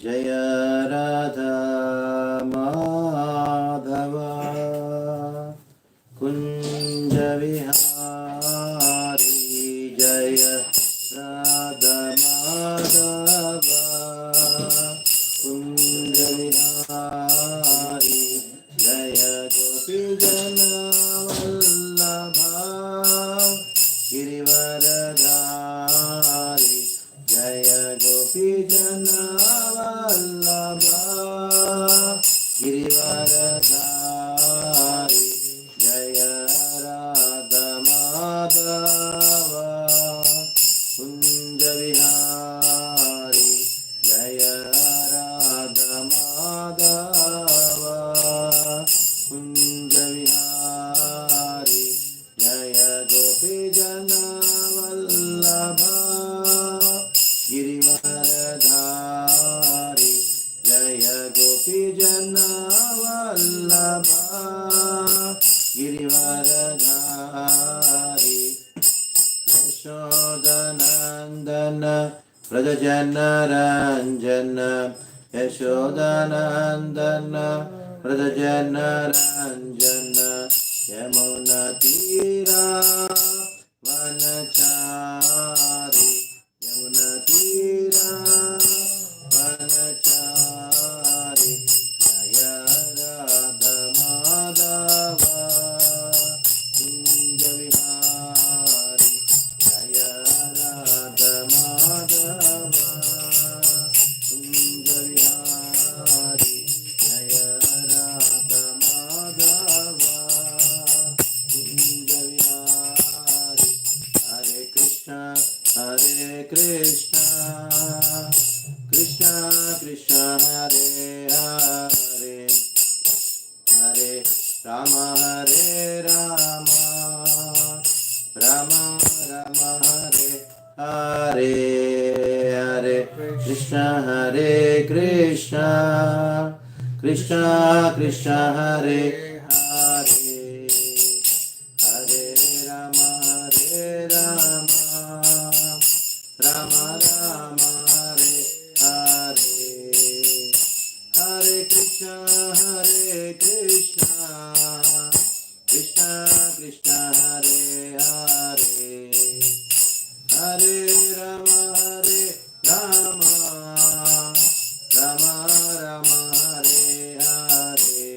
जय राधा माधवा कुंज विहारी जय राधा माधवा कुंज विहारी जय गोपी जन वल्लभा गिरिवरधारी जय गोपी जन वल्लभा गिरिवरधारी जय राधा माधवा कुंज विहारी जय राधा माधवा कुंज विहारी जय गोपी जन वल्लभा गिरिवरधारी जय गोपी जन वल्लभा गिरिवरधारी यशोदनंदन व्रजजनरंजन यशोदनंदन व्रजजनरंजन यमुनातीरा वनचारी यमुनातीरा वनचारी जय राधा माधवा कुंज विहारी जय राधा माधवा कुंज विहारी जय राधा माधवा कुंज विहारी हरे कृष्णा कृष्णा कृष्णा कृष्णा हरे हरे हरे राम राम राम हरे हरे हरे कृष्णा कृष्णा कृष्णा कृष्णा हरे हरे हरे राम राम राम हरे हरे हरे कृष्णा कृष्णा कृष्णा हरे हरे हरे राम राम राम हरे हरे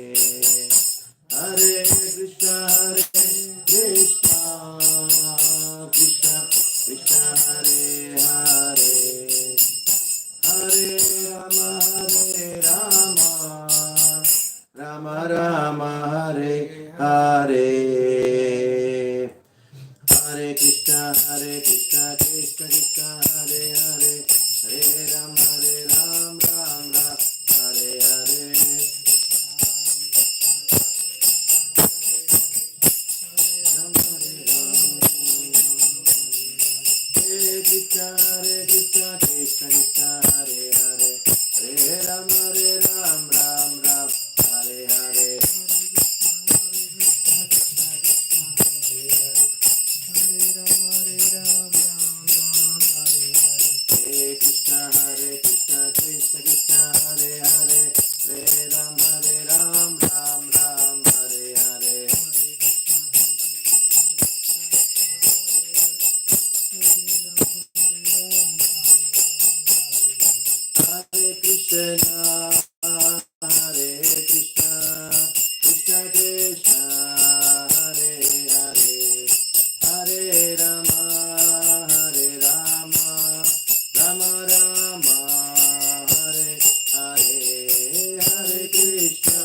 हरे कृष्णा कृष्णा कृष्णा हरे हरे हरे राम राम हरे हरे हरे कृष्णा कृष्णा कृष्णा हरे हरे हरे राम राम हरे हरे राम हरे कृष्णा कृष्णा हरे हरे हरे राम राम हरे हरे हरे कृष्णा कृष्णा कृष्णा हरे हरे हरे राम राम हरे हरे हरे कृष्णा कृष्णा कृष्णा हरे हरे हरे राम राम राम हरे हरे हरे कृष्णा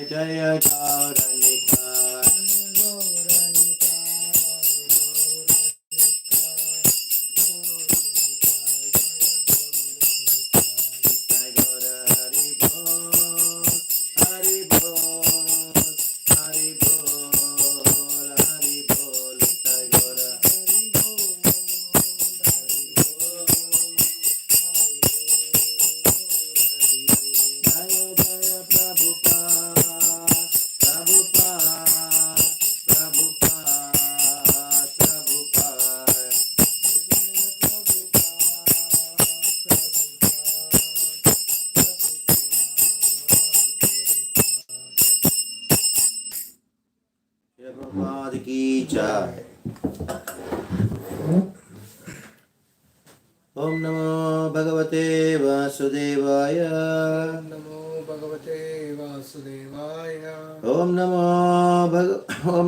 Jaya Gauranika की जय। ओम नमो भगवते वासुदेवाय। ओम नमो भगवते वासुदेवाय। ओम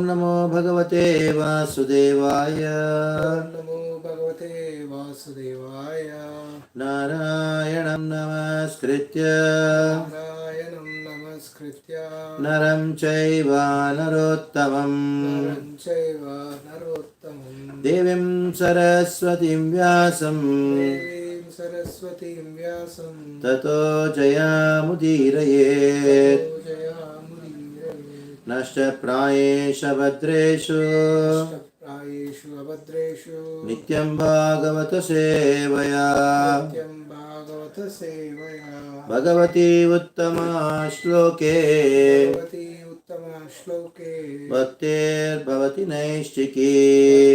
नमो भगवते वासुदेवाय। ओम नमो भगवते वासुदेवाय। नारायणं नमस्कृत्य नारायणं नमस्कृत्य नरं चैव नरोत्तमं नरं चैव नरोत्तमं देवीं सरस्वतीं व्यासं देवीं सरस्वतीं व्यासं ततो जयामुदीरये। ततो जयामुदीरये। नष्टप्रायेष भद्रेषु नष्टप्रायेषु अभद्रेषु नित्यं भागवत सेवया नित्यं भागवत सेवया भगवती उत्तमा श्लोके भगवती उत्तमा श्लोके भक्तिर्भवति नैष्ठिकी।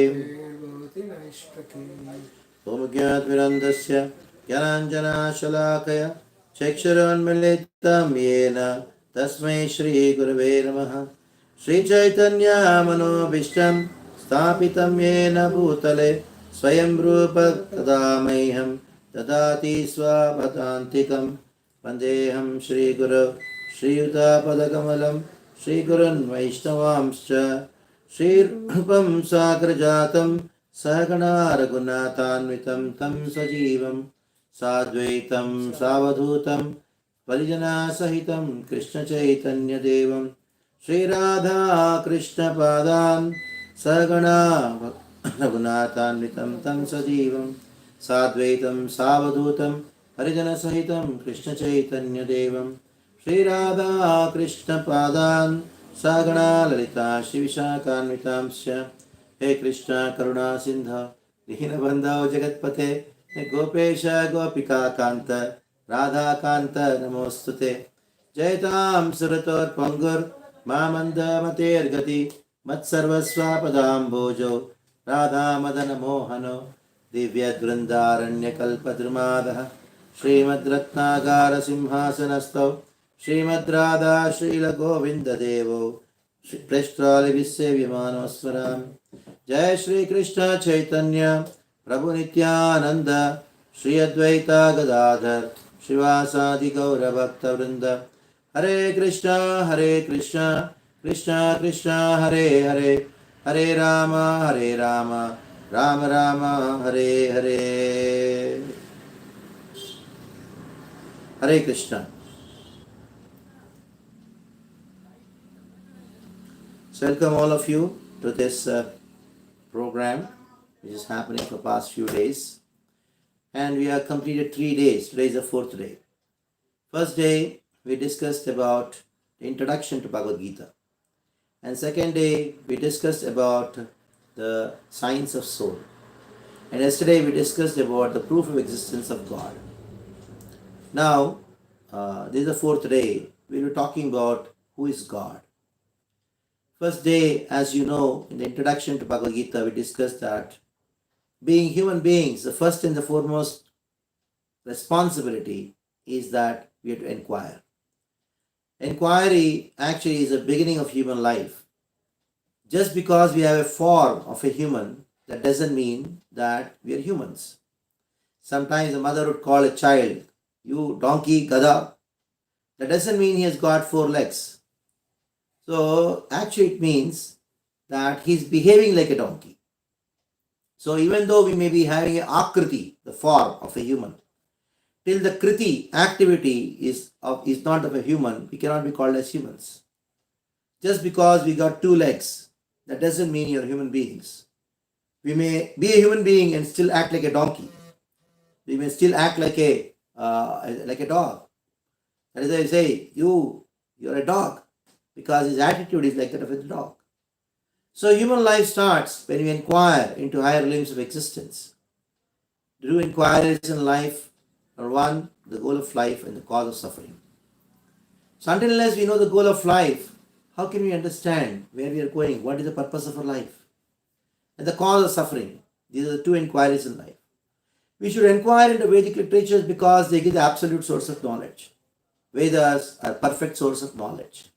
भवति नैष्ठिकी। ॐ ज्ञातविरन्दस्य ज्ञानाञ्जनाशलाकया चक्षुरोन्मिलितं येन तस्मै श्रीगुरवे नमः। श्रीचैतन्यमनोभीष्टं स्थापितं येन भूतले स्वयं रूप तदा मह्यं ददाति स्वपदान्तिकं। वन्देऽहं श्रीगुरौ श्रीयुतापदकमलं श्रीगुरुन् वैष्णवांश्च श्रीरूपं साग्रजातं सहगणा रघुनाथान्वितं तं सजीवं साद्वैतं सावधूतं परिजनसहितं कृष्णचैतन्यदेवं श्रीराधा कृष्णपादान् सहगणा रघुनाथान्वितं तं सजीवं साद्वैतं सावधूतं परिजनसहितं कृष्णचैतन्यदेवं श्रीराधा कृष्णपादान् सहगणा ललिता श्रीविशाखान्वितांश्च। हे कृष्ण करुणा सिंधु दीनबंधो जगत्पते गोपेश गोपिका कांत राधा कांत नमोस्तुते। जयतां सुरतोर्पंगुर मामंद मतेर्गति मत्सर्वस्वापदाम्बोजो राधा मदन मोहनो दिव्य दृंदारण्यकल्पद्रुमादः श्रीमद्रत्नागार सिंहासनस्थौ श्रीमद्राधा श्रीलगोविन्ददेवो श्रीकृष्णालिविसेव्यमानोस्मरामि। जय श्री कृष्ण चैतन्य प्रभु नित्यानंद श्री अद्वैता गदाधर श्रीवासादि गौर भक्त वृंद। हरे कृष्णा कृष्णा कृष्णा हरे हरे हरे राम राम राम हरे हरे। हरे Krishna. Welcome all of you to this program which is happening for past few days, and we have completed 3 days. Today is the 4th day. First day we discussed about the introduction to Bhagavad-Gita, and second day we discussed about the science of soul, and yesterday we discussed about the proof of existence of God. Now this is the 4th day. We were talking about who is God. First day, as you know, in the introduction to Bhagavad Gita, we discussed that being human beings, the first and the foremost responsibility is that we have to inquire. Inquiry actually is the beginning of human life. Just because we have a form of a human, that doesn't mean that we are humans. Sometimes a mother would call a child, "You donkey, gada." That doesn't mean he has got 4 legs. So actually it means that he's behaving like a donkey. So even though we may be having an akriti, the form of a human, till the kriti activity is not of a human, we cannot be called as humans. Just because we got two legs, that doesn't mean you're human beings. We may be a human being and still act like a donkey. We may still act like a dog. That is why I say, you're a dog, because his attitude is like that of a dog. So human life starts when we inquire into higher realms of existence. To do inquiries in life are one, the goal of life and the cause of suffering. So until unless we know the goal of life, how can we understand where we are going? What is the purpose of our life? And the cause of suffering. These are the two inquiries in life. We should inquire into Vedic literatures because they give the absolute source of knowledge. Vedas are perfect source of knowledge.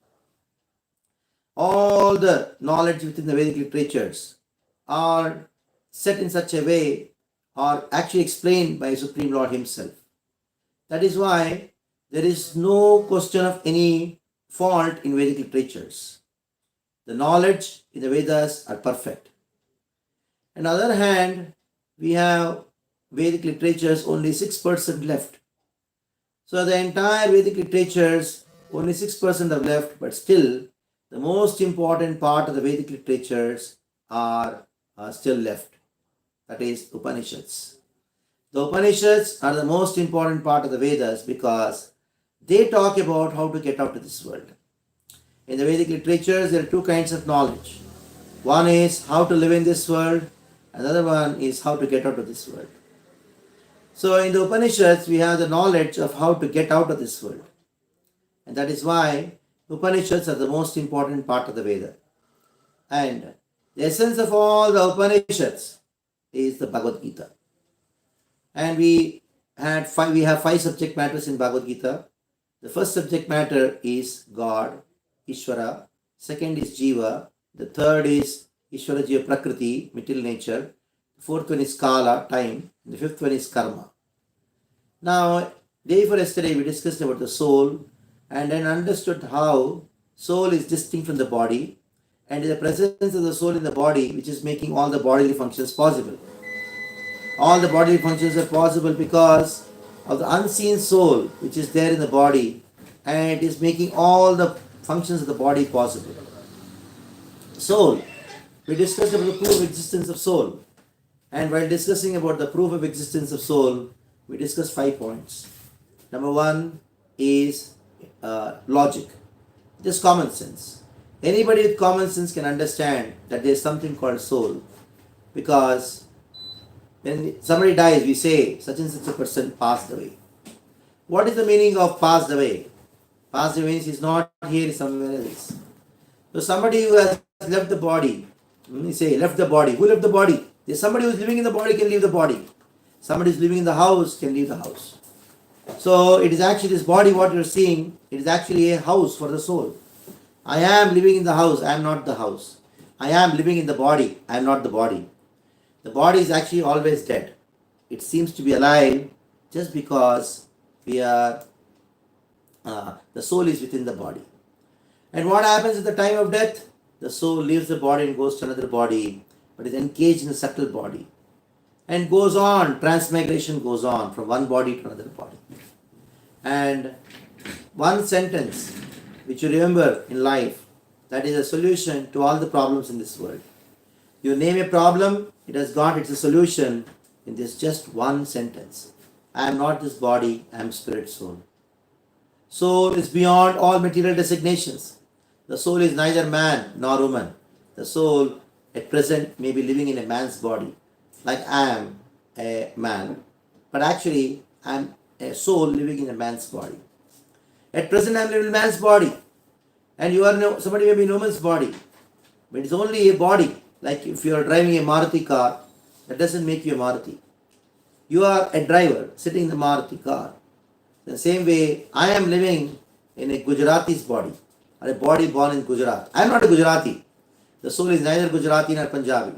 All the knowledge within the Vedic literatures are set in such a way or actually explained by Supreme Lord Himself. That is why there is no question of any fault in Vedic literatures. The knowledge in the Vedas are perfect. On the other hand, we have Vedic literatures only 6% left. So the entire Vedic literatures, only 6% are left, but still the most important part of the Vedic literatures are still left. That is Upanishads. The Upanishads are the most important part of the Vedas because they talk about how to get out of this world. In the Vedic literatures, there are two kinds of knowledge. One is how to live in this world, and the other one is how to get out of this world. So in the Upanishads, we have the knowledge of how to get out of this world. And that is why Upanishads are the most important part of the Veda. And the essence of all the Upanishads is the Bhagavad-Gita. And we have five subject matters in Bhagavad-Gita. The first subject matter is God, Ishvara. Second is Jiva. The third is Ishvara Jiva Prakriti, material nature. The fourth one is Kala, time. And the fifth one is Karma. Now, day before yesterday, we discussed about the soul and then understood how soul is distinct from the body and the presence of the soul in the body which is making all the bodily functions possible. All the bodily functions are possible because of the unseen soul which is there in the body, and it is making all the functions of the body possible. Soul. We discussed about the proof of existence of soul. And while discussing about the proof of existence of soul, we discussed 5 points. Number 1 is logic. Just common sense. Anybody with common sense can understand that there is something called soul, because when somebody dies, we say such and such a person passed away. What is the meaning of passed away? Passed away means he is not here, he is somewhere else. So somebody who has left the body, we say left the body. Who left the body? There's somebody who is living in the body can leave the body. Somebody who is living in the house can leave the house. So it is actually this body what you are seeing, it is actually a house for the soul. I am living in the house, I am not the house. I am living in the body, I am not the body. The body is actually always dead. It seems to be alive just because we are, the soul is within the body. And what happens at the time of death? The soul leaves the body and goes to another body, but is engaged in a subtle body. And goes on, transmigration goes on from one body to another body. And one sentence which you remember in life, that is a solution to all the problems in this world. You name a problem, it has got its solution in this just one sentence. I am not this body, I am spirit soul. Soul is beyond all material designations. The soul is neither man nor woman. The soul at present may be living in a man's body, like I am a man, but actually I am a soul living in a man's body. At present I am living in a man's body, and you are somebody may be in a woman's body, but it's only a body. Like if you are driving a Maruti car, that doesn't make you a Maruti. You are a driver sitting in the Maruti car. The same way, I am living in a Gujarati's body, or a body born in Gujarat. I am not a Gujarati. The soul is neither Gujarati nor Punjabi.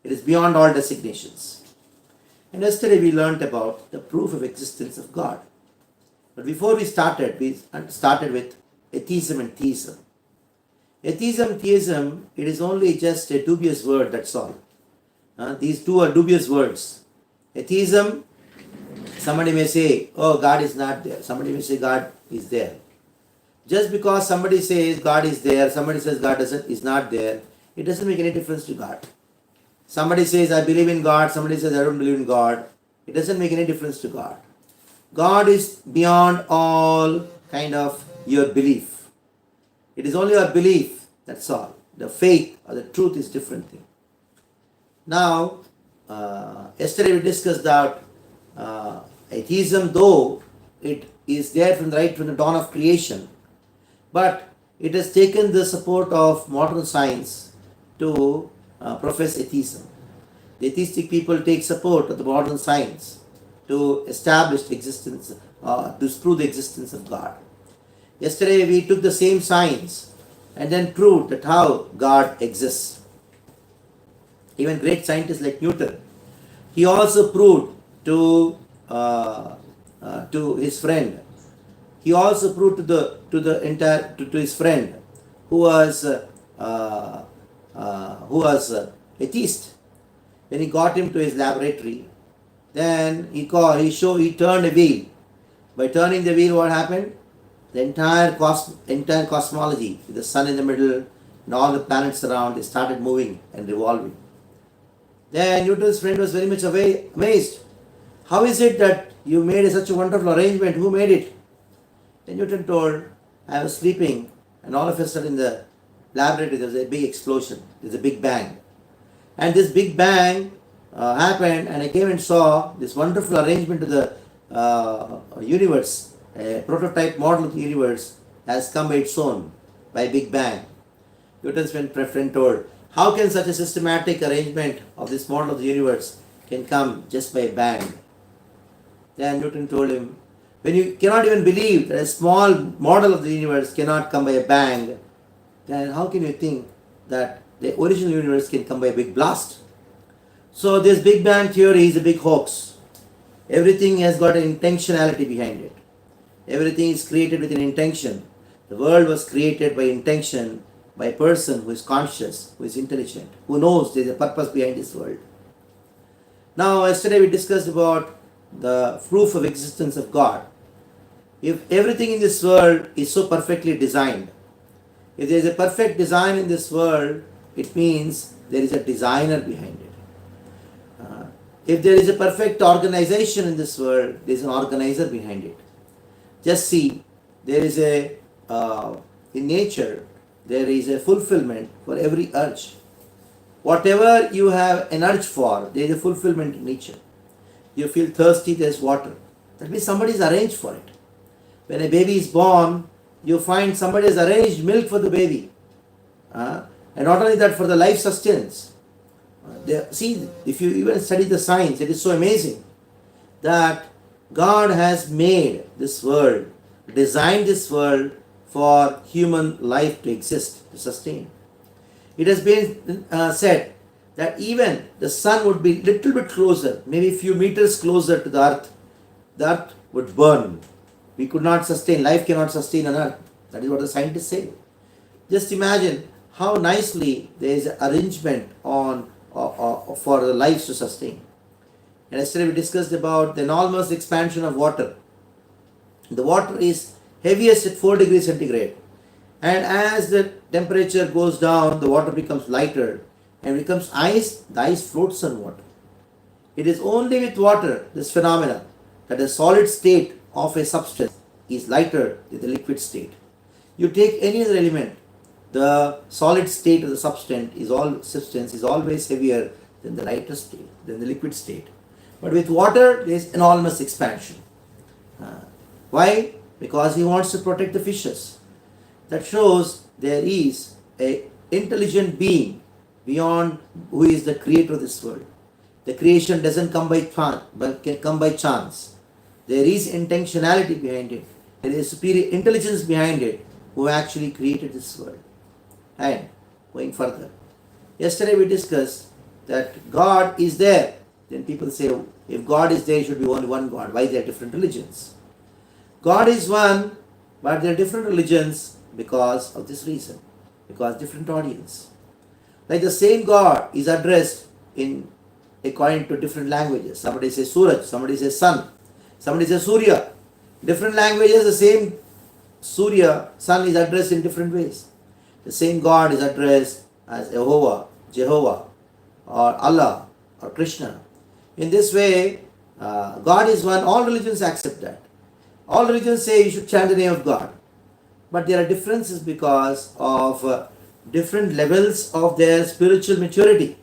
It is beyond all designations. And yesterday we learnt about the proof of existence of God. But before we started with atheism and theism. Atheism, theism, it is only just a dubious word, that's all. These two are dubious words. Atheism, somebody may say, oh, God is not there. Somebody may say God is there. Just because somebody says God is there, somebody says God is not there, it doesn't make any difference to God. Somebody says I believe in God, somebody says I don't believe in God, it doesn't make any difference to God. God is beyond all kind of your belief. It is only your belief, that's all. The faith or the truth is different thing. Now, yesterday we discussed that atheism, though it is there right from the dawn of creation, but it has taken the support of modern science to profess atheism. The atheistic people take support of the modern science to establish the existence, to prove the existence of God. Yesterday we took the same science and then proved that how God exists. Even great scientists like Newton, he also proved to his friend. He also proved to his friend who was atheist. When he got him to his laboratory, then he turned a wheel. By turning the wheel, what happened? The entire cosmology, with the sun in the middle and all the planets around, they started moving and revolving. Then Newton's friend was very much amazed. How is it that you made such a wonderful arrangement? Who made it? Then Newton told, I was sleeping and all of a sudden in the laboratory there was a big explosion. There's a big bang. And this big bang happened and I came and saw this wonderful arrangement of the universe. A prototype model of the universe has come by its own, by Big Bang. Newton's friend told, how can such a systematic arrangement of this model of the universe can come just by a bang? Then Newton told him, when you cannot even believe that a small model of the universe cannot come by a bang, then how can you think that the original universe can come by a big blast? So this Big Bang theory is a big hoax. Everything has got an intentionality behind it. Everything is created with an intention. The world was created by intention by a person who is conscious, who is intelligent, who knows there is a purpose behind this world. Now, yesterday we discussed about the proof of existence of God. If everything in this world is so perfectly designed, if there is a perfect design in this world, it means there is a designer behind it. If there is a perfect organization in this world, there is an organizer behind it. Just see, there is in nature, there is a fulfillment for every urge. Whatever you have an urge for, there is a fulfillment in nature. You feel thirsty, there is water. That means somebody is arranged for it. When a baby is born, you find somebody has arranged milk for the baby. And not only that, for the life sustenance. See, if you even study the science, it is so amazing that God has made this world, designed this world for human life to exist, to sustain. It has been said that even the sun would be little bit closer, maybe a few meters closer to the earth would burn. We could not sustain, life cannot sustain on earth. That is what the scientists say. Just imagine how nicely there is an arrangement for the lives to sustain. And yesterday we discussed about the enormous expansion of water. The water is heaviest at 4 degrees centigrade. And as the temperature goes down, the water becomes lighter and becomes ice. The ice floats on water. It is only with water, this phenomena, that the solid state of a substance is lighter than the liquid state. You take any other element, the solid state of the substance is always heavier than the lighter state, than the liquid state. But with water, there is enormous expansion. Why? Because he wants to protect the fishes. That shows there is an intelligent being beyond who is the creator of this world. The creation doesn't come by chance, but can come by chance. There is intentionality behind it. There is superior intelligence behind it who actually created this world. And going further, yesterday we discussed that God is there. Then people say, if God is there, it should be only one God. Why there are different religions? God is one, but there are different religions because of this reason. Because different audience. Like the same God is addressed in according to different languages. Somebody says Suraj, somebody says Sun, somebody says Surya. Different languages, the Surya, sun is addressed in different ways. The same God is addressed as Jehovah, or Allah, or Krishna. In this way, God is one. All religions accept that. All religions say you should chant the name of God. But there are differences because of different levels of their spiritual maturity.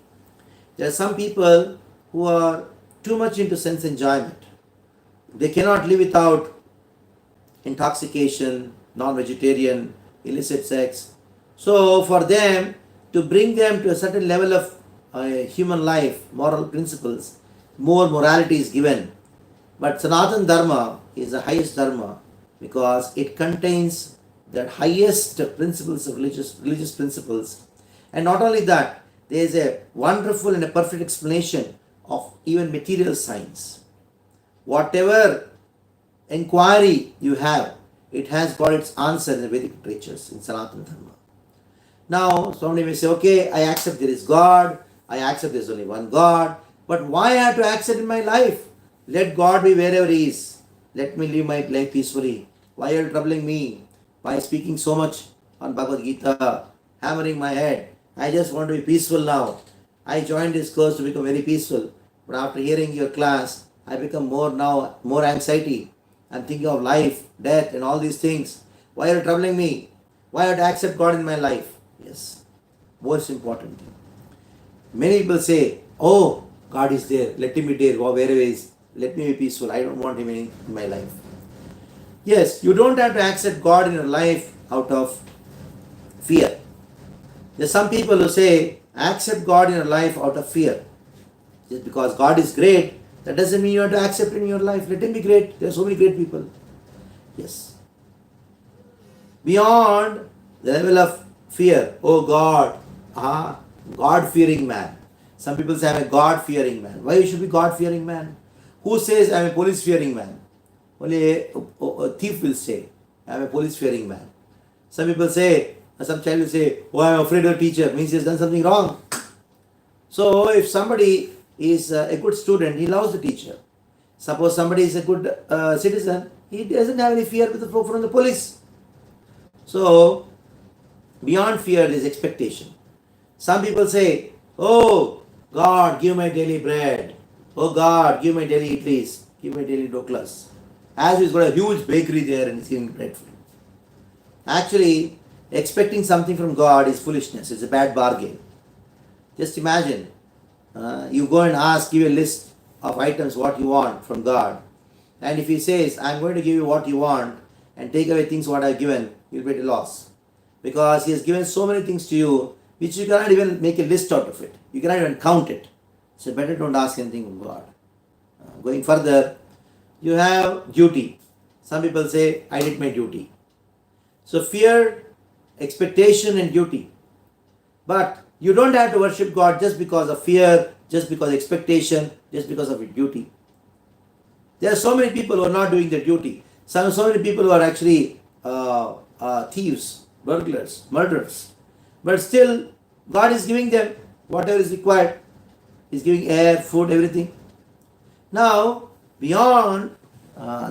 There are some people who are too much into sense enjoyment. They cannot live without intoxication, non-vegetarian, illicit sex. So for them, to bring them to a certain level of human life, moral principles, more morality is given. But Sanatana Dharma is the highest Dharma because it contains the highest principles of religious principles. And not only that, there is a wonderful and a perfect explanation of even material science. Whatever inquiry you have, it has got its answer in the Vedic literatures, in Sanatana Dharma. Now, somebody may say, okay, I accept there is God, I accept there is only one God, but why I have to accept in my life? Let God be wherever He is. Let me live my life peacefully. Why are you troubling me? By speaking so much on Bhagavad-Gita, hammering my head? I just want to be peaceful now. I joined this course to become very peaceful. But after hearing your class, I become more anxiety. I'm thinking of life, death, and all these things. Why are you troubling me? Why have to accept God in my life? Yes, most important thing. Many people say, oh, God is there. Let Him be there, wherever He is. Let me be peaceful. I don't want Him in my life. Yes, you don't have to accept God in your life out of fear. There are some people who say, accept God in your life out of fear. Just because God is great, that doesn't mean you have to accept Him in your life. Let Him be great. There are so many great people. Yes. Beyond the level of fear, oh God, God-fearing man. Some people say, I'm a God-fearing man. Why you should be God-fearing man? Who says I'm a police-fearing man? Only a thief will say, I'm a police-fearing man. Some people say, some child will say, oh, I'm afraid of a teacher, means he has done something wrong. So if somebody is a good student, he loves the teacher. Suppose somebody is a good citizen, he doesn't have any fear from the police. So, beyond fear is expectation. Some people say, oh God, give my daily bread. Oh God, give my daily idlis. Give my daily doklas. As he's got a huge bakery there and he's giving bread for him. Actually, expecting something from God is foolishness. It's a bad bargain. Just imagine, you go and ask, give a list of items what you want from God. And if He says, I'm going to give you what you want and take away things what I've given, you'll be at a loss. Because He has given so many things to you, which you cannot even make a list out of it. You cannot even count it. So better don't ask anything from God. Going further, you have duty. Some people say, I did my duty. So fear, expectation and duty. But you don't have to worship God just because of fear, just because of expectation, just because of your duty. There are so many people who are not doing their duty. So many people who are actually thieves, burglars, murderers. But still, God is giving them whatever is required. He's giving air, food, everything. Now, beyond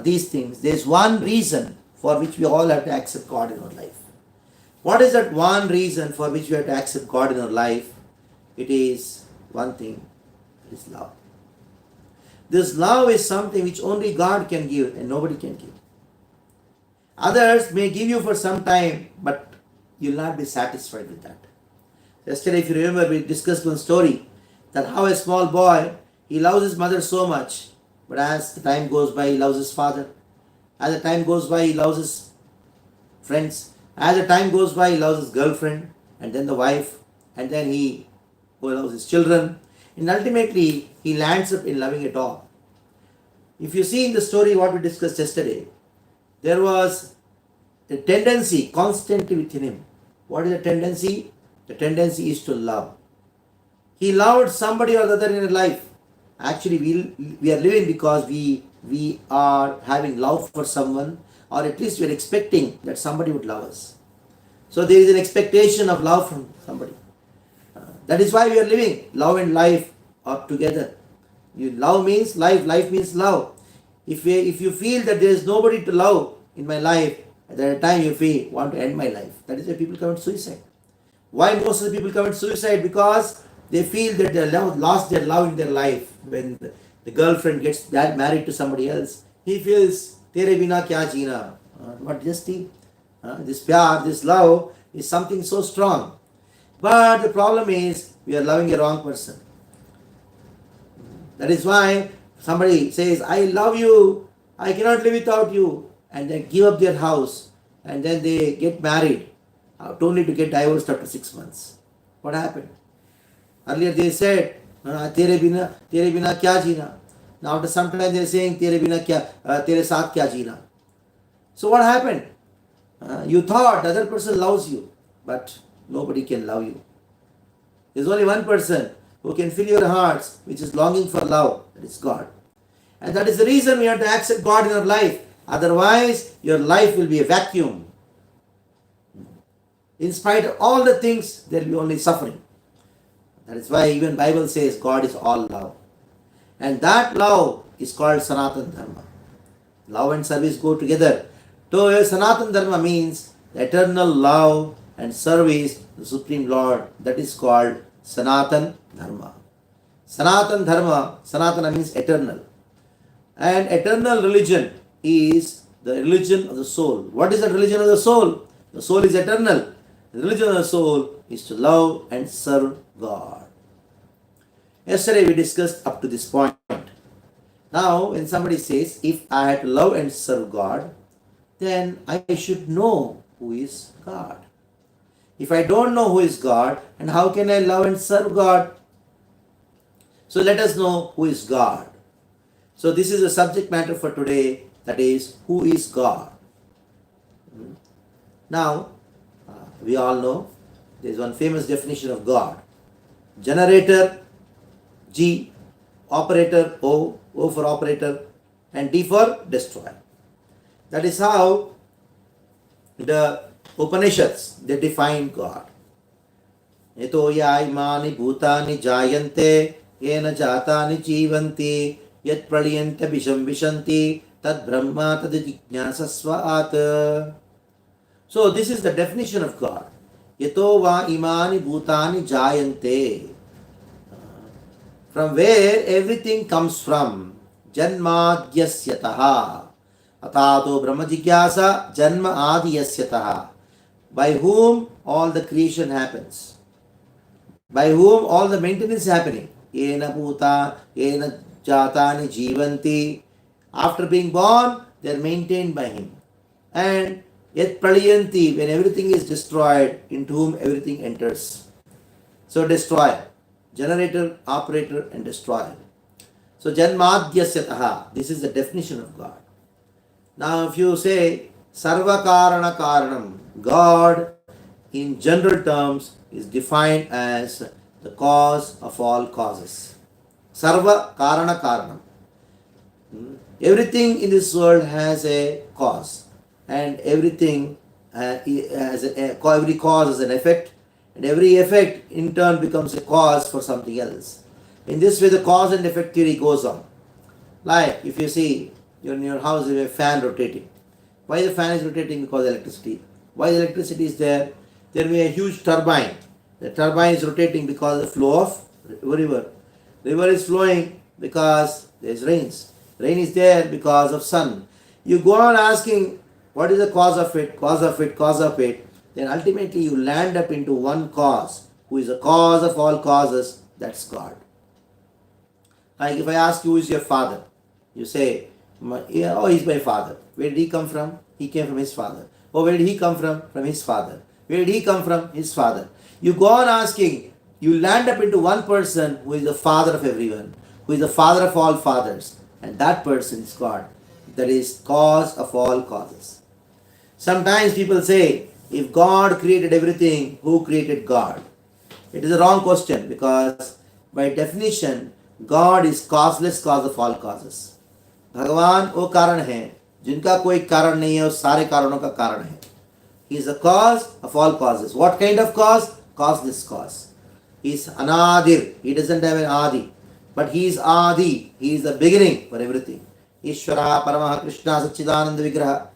these things, there's one reason for which we all have to accept God in our life. What is that one reason for which we have to accept God in our life? It is one thing, it is love. This love is something which only God can give and nobody can give. Others may give you for some time, but you'll not be satisfied with that. Yesterday, if you remember, we discussed one story that how a small boy, he loves his mother so much, but as the time goes by, he loves his father. As the time goes by, he loves his friends. As the time goes by, he loves his girlfriend, and then the wife, and then he loves his children. And ultimately, he lands up in loving it all. If you see in the story what we discussed yesterday, there was a tendency constantly within him. What is the tendency? The tendency is to love. He loved somebody or the other in his life. Actually, we are living because we are having love for someone, or at least we are expecting that somebody would love us. So there is an expectation of love from somebody. That is why we are living. Love and life are together. Love means life, life means love. If you feel that there is nobody to love in my life, At that time you feel, want to end my life. That is why people commit suicide. Why most of the people commit suicide? Because they feel that they lost their love in their life. When the girlfriend gets married to somebody else, he feels, tere bina kya jeena. But just think, this pyar, this love is something so strong. But the problem is, we are loving a wrong person. That is why somebody says, I love you, I cannot live without you, and they give up their house, and then they get married, only to get divorced after 6 months. What happened? Earlier they said, tere bina kya jeena. Now after some time they are saying, tere saath kya jeena. So what happened? You thought the other person loves you, but nobody can love you. There is only one person who can fill your hearts, which is longing for love. That is God. And that is the reason we have to accept God in our life. Otherwise, your life will be a vacuum. In spite of all the things, there will be only suffering. That is why even Bible says God is all love. And that love is called Sanatan Dharma. Love and service go together. So Sanatan Dharma means the eternal love and service to the Supreme Lord. That is called Sanatan Dharma. Sanatan Dharma, Sanatana means eternal. And eternal religion is the religion of the soul. What is the religion of the soul? The soul is eternal. The religion of the soul is to love and serve God. Yesterday we discussed up to this point. Now when somebody says, if I had to love and serve God, then I should know who is God. If I don't know who is God, and how can I love and serve God? So let us know who is God. So this is the subject matter for today, that is, who is God? Now, we all know there is one famous definition of God. Generator, G, operator, O for operator, and D for destroyer. That is how the Upanishads, they define God. Eto ya imani bhutani jayante yena jatani jivanti yat pralyante visham vishanti tad brahma tad jignasasvat. So this is the definition of God. Yato va imani bhutani jayante. From where everything comes from. Janmadhyasyataha. Atato brahma jigyasa janma adiyasyataha. By whom all the creation happens. By whom all the maintenance is happening. Yena bhuta, yena jatani jivanti. After being born, they are maintained by him. And yet pralyanti, when everything is destroyed, into whom everything enters. So destroyer, generator, operator, and destroyer. So janmadhyasyataha, this is the definition of God. Now if you say sarva karana karanam, God in general terms is defined as the cause of all causes. Sarva karana karanam. Everything in this world has a cause, and everything every cause has an effect, and every effect in turn becomes a cause for something else. In this way, the cause and effect theory goes on. Like if you see in your house, you have a fan rotating. Why the fan is rotating? Because of electricity. Why the electricity is there? There may be a huge turbine. The turbine is rotating because of the flow of river. River is flowing because there is rains. Rain is there because of sun. You go on asking what is the cause of it, cause of it, cause of it. Then ultimately you land up into one cause, who is the cause of all causes. That's God. Like if I ask you who is your father, you say, oh, he's my father. Where did he come from? He came from his father. Oh, where did he come from? From his father. Where did he come from? His father. You go on asking, you land up into one person who is the father of everyone, who is the father of all fathers. And that person is God. That is cause of all causes. Sometimes people say, if God created everything, who created God? It is a wrong question, because by definition, God is causeless cause of all causes. भगवान वो कारण है जिनका कोई कारण नहीं है, वो सारे कारणों का कारण है. He is the cause of all causes. What kind of cause? Causeless cause. He is anadir. He doesn't have an adi. But he is adi. He is the beginning for everything. Ishvara Paramaha Krishna Satchidananda Vigraha.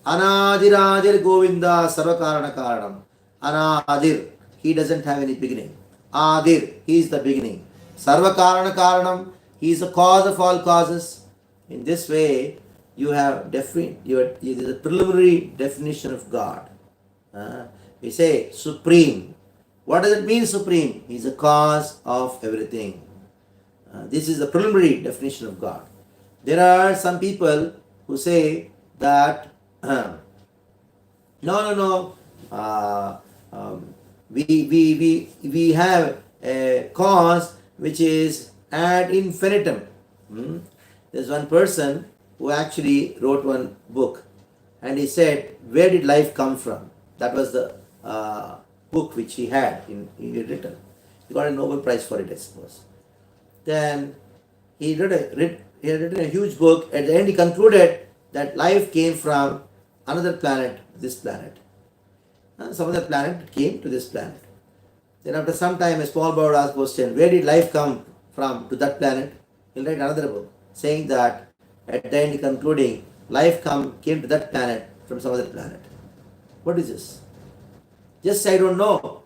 Anadiradir Govinda Sarvakarana Karanam. Anadir, he doesn't have any beginning. Adir, he is the beginning. Sarvakarana Karanam, he is the cause of all causes. In this way, you have the preliminary definition of God. We say supreme. What does it mean, supreme? He is the cause of everything. This is the preliminary definition of God. There are some people who say that no. We have a cause which is ad infinitum. There's one person who actually wrote one book, and he said, where did life come from? That was the book which he had he had written. He got a Nobel Prize for it, I suppose. Then he had written a huge book. At the end, he concluded that life came from another planet, this planet. Some other planet came to this planet. Then after some time, a small bird asked question, where did life come from to that planet? He'll write another book saying that at the end, concluding, life came to that planet from some other planet. What is this? Just I don't know.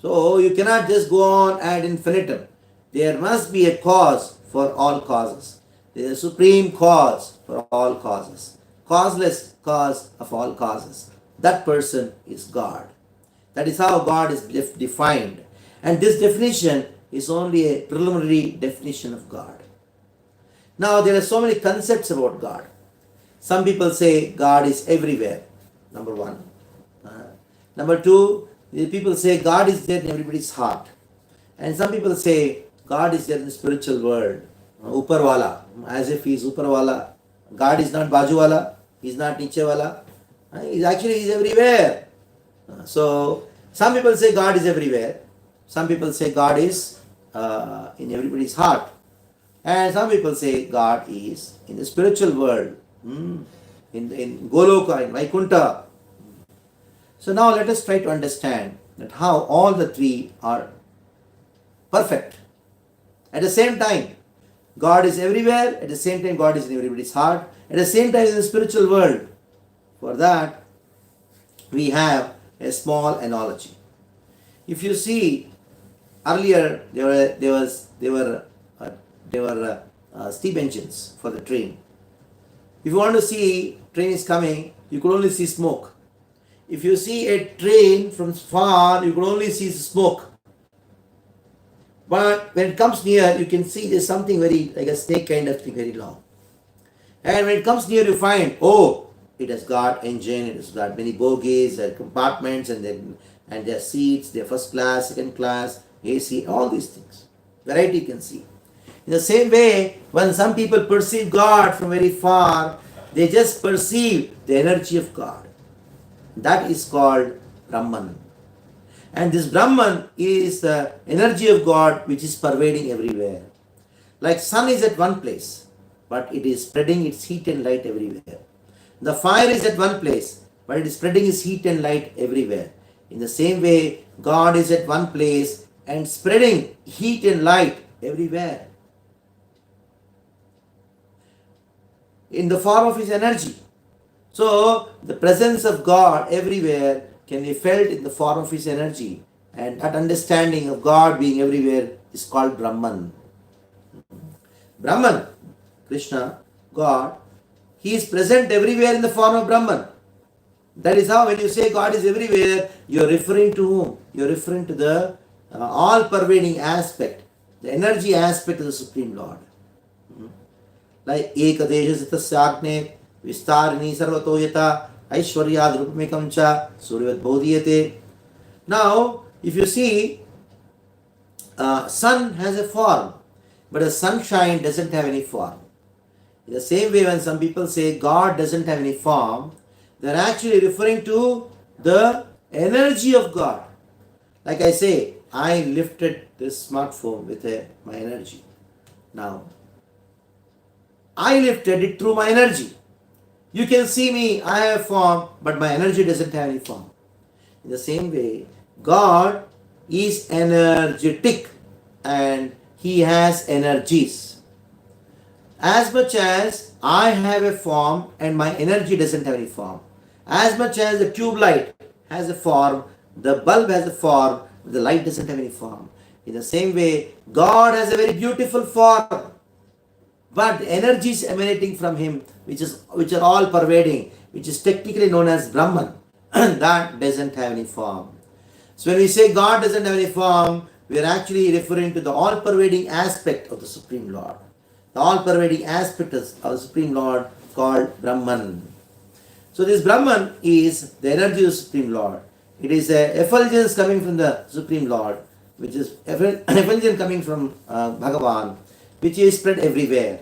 So you cannot just go on ad infinitum. There must be a cause for all causes. There is a supreme cause for all causes. Causeless cause of all causes. That person is God. That is how God is defined. And this definition is only a preliminary definition of God. Now there are so many concepts about God. Some people say God is everywhere. Number one. Number two, people say God is there in everybody's heart. And some people say God is there in the spiritual world. Uparwala, as if he is Uparwala. God is not Bajuwala. He is not Nichewala. He's everywhere. So some people say God is everywhere. Some people say God is in everybody's heart. And some people say God is in the spiritual world. In Goloka, in Vaikunta. So now let us try to understand that how all the three are perfect. At the same time, God is everywhere. At the same time, God is in everybody's heart. At the same time, in the spiritual world. For that, we have a small analogy. If you see, earlier there were steam engines for the train. If you want to see train is coming, you could only see smoke. If you see a train from far, you could only see smoke. But when it comes near, you can see there's something very like a snake kind of thing, very long. And when it comes near, you find, oh, it has got engine, it has got many bogies, there are compartments, and there are seats, there are first class, second class, AC, all these things. Variety you can see. In the same way, when some people perceive God from very far, they just perceive the energy of God. That is called Brahman. And this Brahman is the energy of God which is pervading everywhere. Like sun is at one place, but it is spreading its heat and light everywhere. The fire is at one place, but it is spreading its heat and light everywhere. In the same way, God is at one place and spreading heat and light everywhere. In the form of his energy. So, the presence of God everywhere can be felt in the form of his energy. And that understanding of God being everywhere is called Brahman. Brahman, Krishna, God, he is present everywhere in the form of Brahman. That is how when you say God is everywhere, you are referring to whom? You are referring to the all-pervading aspect, the energy aspect of the Supreme Lord. Like Ekadesha Sitasyagne Vistarini Sarvatoyata Aishwaryad Rupamekamcha Suryavat Bodhiyate. Now, if you see, sun has a form, but the sunshine doesn't have any form. In the same way, when some people say God doesn't have any form, they're actually referring to the energy of God. Like I say, I lifted this smartphone with my energy. Now, I lifted it through my energy. You can see me, I have form, but my energy doesn't have any form. In the same way, God is energetic and he has energies. As much as I have a form and my energy doesn't have any form, as much as the tube light has a form, the bulb has a form, but the light doesn't have any form. In the same way, God has a very beautiful form, but the energies emanating from Him, which are all pervading, which is technically known as Brahman, that doesn't have any form. So when we say God doesn't have any form, we are actually referring to the all-pervading aspect of the Supreme Lord. The all-pervading aspect of the Supreme Lord called Brahman. So this Brahman is the energy of the Supreme Lord. It is a effulgence coming from the Supreme Lord, which is effulgence coming from Bhagavan, which is spread everywhere.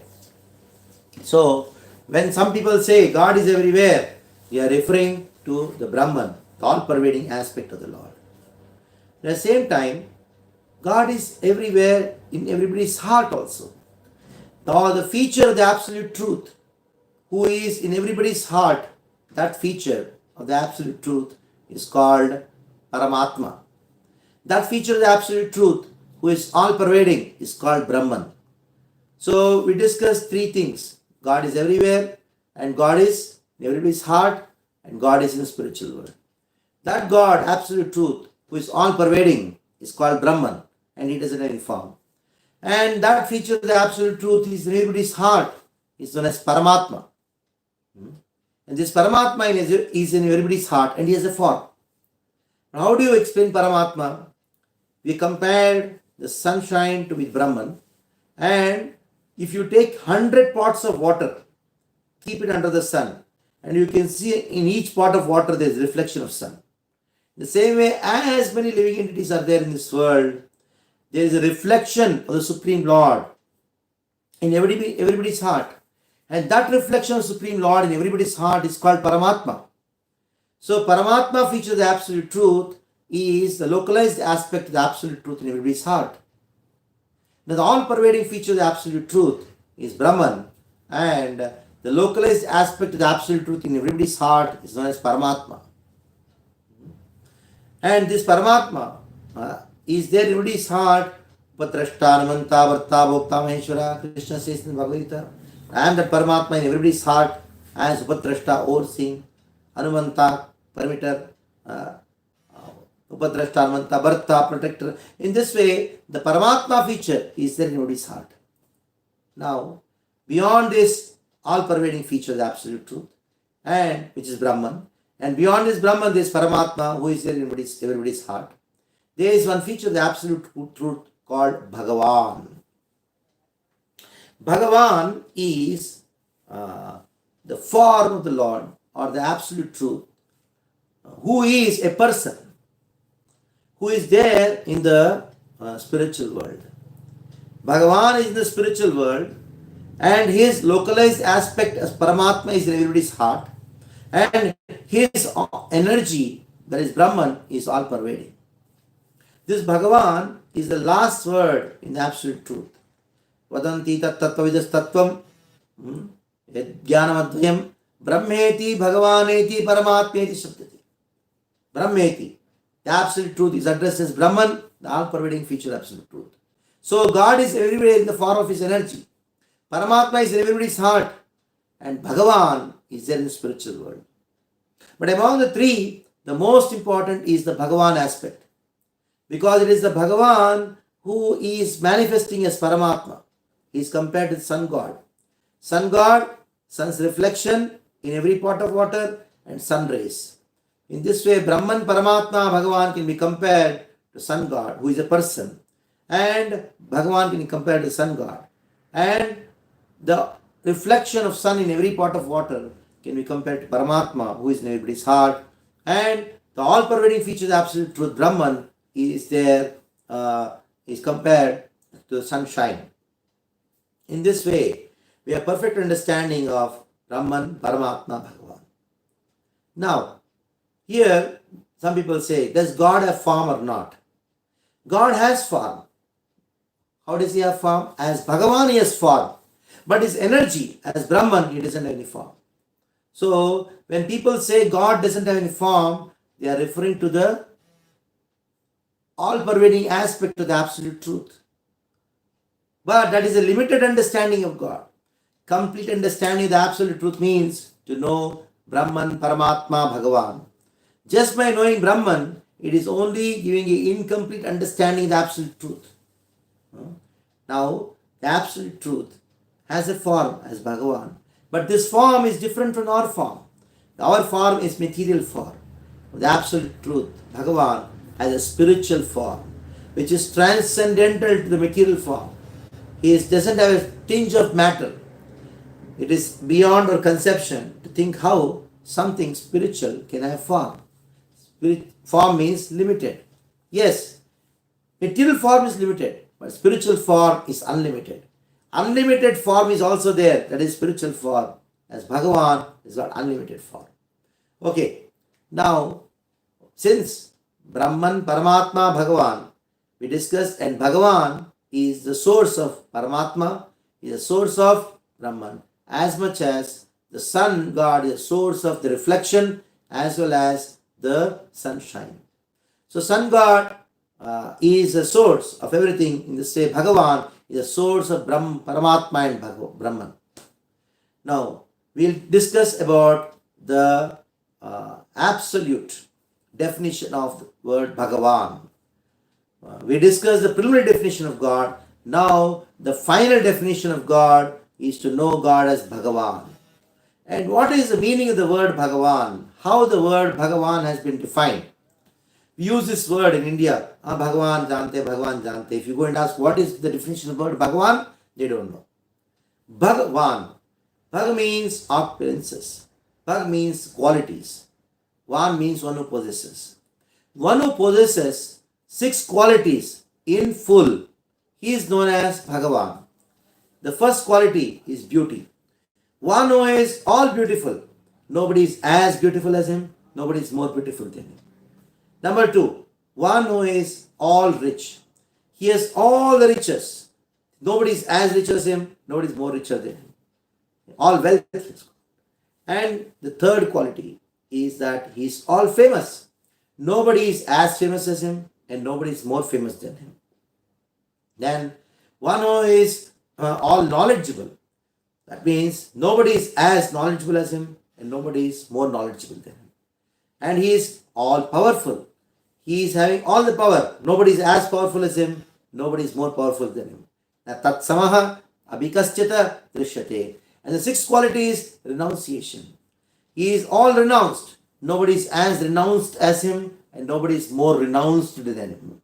So when some people say God is everywhere, they are referring to the Brahman, the all-pervading aspect of the Lord. At the same time, God is everywhere in everybody's heart also. The feature of the absolute truth, who is in everybody's heart, that feature of the absolute truth is called Paramatma. That feature of the absolute truth, who is all pervading, is called Brahman. So we discussed three things. God is everywhere, and God is in everybody's heart, and God is in the spiritual world. That God, absolute truth, who is all pervading, is called Brahman, and He doesn't have any form. And that feature of the absolute truth is in everybody's heart, is known as Paramatma. And this Paramatma is in everybody's heart, and He has a form. Now, how do you explain Paramatma? We compared the sunshine to with Brahman, and if you take 100 pots of water, keep it under the sun, and you can see in each pot of water there is a reflection of sun. The same way, as many living entities are there in this world, there is a reflection of the Supreme Lord in everybody's heart. And that reflection of Supreme Lord in everybody's heart is called Paramatma. So Paramatma feature of the absolute truth is the localized aspect of the absolute truth in everybody's heart. Now the all-pervading feature of the absolute truth is Brahman, and the localized aspect of the absolute truth in everybody's heart is known as Paramatma. And this Paramatma is there in everybody's heart. Upadrashta, Anumanta, Varta, Bhokta, Maheshwara. Krishna says in Bhagavad-Gita, I am that Paramatma in everybody's heart as Upadrashta, overseeing, Anumanta, permitter, Upadrashta, Anumanta, Varta, protector. In this way, the Paramatma feature is there in everybody's heart. Now, beyond this all-pervading feature, the absolute truth, and which is Brahman, and beyond this Brahman, there is Paramatma, who is there in everybody's heart. There is one feature of the absolute truth called Bhagavan. Bhagavan is the form of the Lord, or the absolute truth, who is a person, who is there in the spiritual world. Bhagavan is in the spiritual world, and his localized aspect as Paramatma is in everybody's heart, and his energy, that is Brahman, is all pervading. This Bhagavan is the last word in the absolute truth. Vadanti tat tattvavidas tattvam jnanamadvayam brahmeti bhagavaneti paramatmeti shabdati. Brahmeti, the absolute truth, is addressed as Brahman, the all-pervading feature of absolute truth. So God is everywhere in the form of His energy. Paramatma is in everybody's heart, and Bhagavan is there in the spiritual world. But among the three, the most important is the Bhagavan aspect, because it is the Bhagavan who is manifesting as Paramatma. He is compared with Sun God. Sun God, sun's reflection in every pot of water, and sun rays. In this way, Brahman, Paramatma, Bhagavan can be compared to Sun God, who is a person, and Bhagavan can be compared to Sun God. And the reflection of sun in every pot of water can be compared to Paramatma, who is in everybody's heart, and the all-pervading feature of the absolute truth, Brahman, is there, is compared to the sunshine. In this way, we have perfect understanding of Brahman, Paramatma, Bhagavan. Now, here some people say, does God have form or not? God has form. How does He have form? As Bhagavan, He has form. But His energy, as Brahman, He doesn't have any form. So, when people say God doesn't have any form, they are referring to the all-pervading aspect of the absolute truth. But that is a limited understanding of God. complete understanding of the absolute truth means to know Brahman, Paramatma, Bhagavan. Just by knowing Brahman, it is only giving an incomplete understanding of the absolute truth. Now, the absolute truth has a form as Bhagavan, but this form is different from our form. Our form is material form. The absolute truth, Bhagavan, has a spiritual form, which is transcendental to the material form. He doesn't have a tinge of matter. It is beyond our conception to think how something spiritual can have form. Form means limited. Yes, material form is limited, but spiritual form is unlimited. Unlimited form is also there, that is spiritual form, as Bhagavan is got unlimited form. Okay, now since Brahman, Paramatma, Bhagavan, we discussed, and Bhagavan is the source of Paramatma, is the source of Brahman, as much as the sun god is the source of the reflection as well as the sunshine. So sun god is the source of everything. In this way, Bhagavan is the source of Paramatma and Brahman. Now, we'll discuss about the absolute definition of the word Bhagavan. We discussed the preliminary definition of God. Now, the final definition of God is to know God as Bhagavan. And what is the meaning of the word Bhagavan? How the word Bhagavan has been defined? We use this word in India. Bhagavan jante, Bhagavan jante. If you go and ask what is the definition of the word Bhagavan, they don't know. Bhagavan. Bhag means opulences. Bhag means qualities. Van means one who possesses. One who possesses 6 qualities in full, he is known as Bhagavan. The first quality is beauty. One who is all beautiful. Nobody is as beautiful as him. Nobody is more beautiful than him. Number 2, one who is all rich. He has all the riches. Nobody is as rich as him. Nobody is more richer than him. All wealth. And the third quality is that he is all famous. Nobody is as famous as him and nobody is more famous than him. Then one who is all knowledgeable. That means nobody is as knowledgeable as him and nobody is more knowledgeable than him. And he is all powerful. He is having all the power. Nobody is as powerful as him. Nobody is more powerful than him. Tat samaha abhikaschata drishyate. And the 6th quality is renunciation. He is all renounced. Nobody is as renounced as him and nobody is more renounced than him.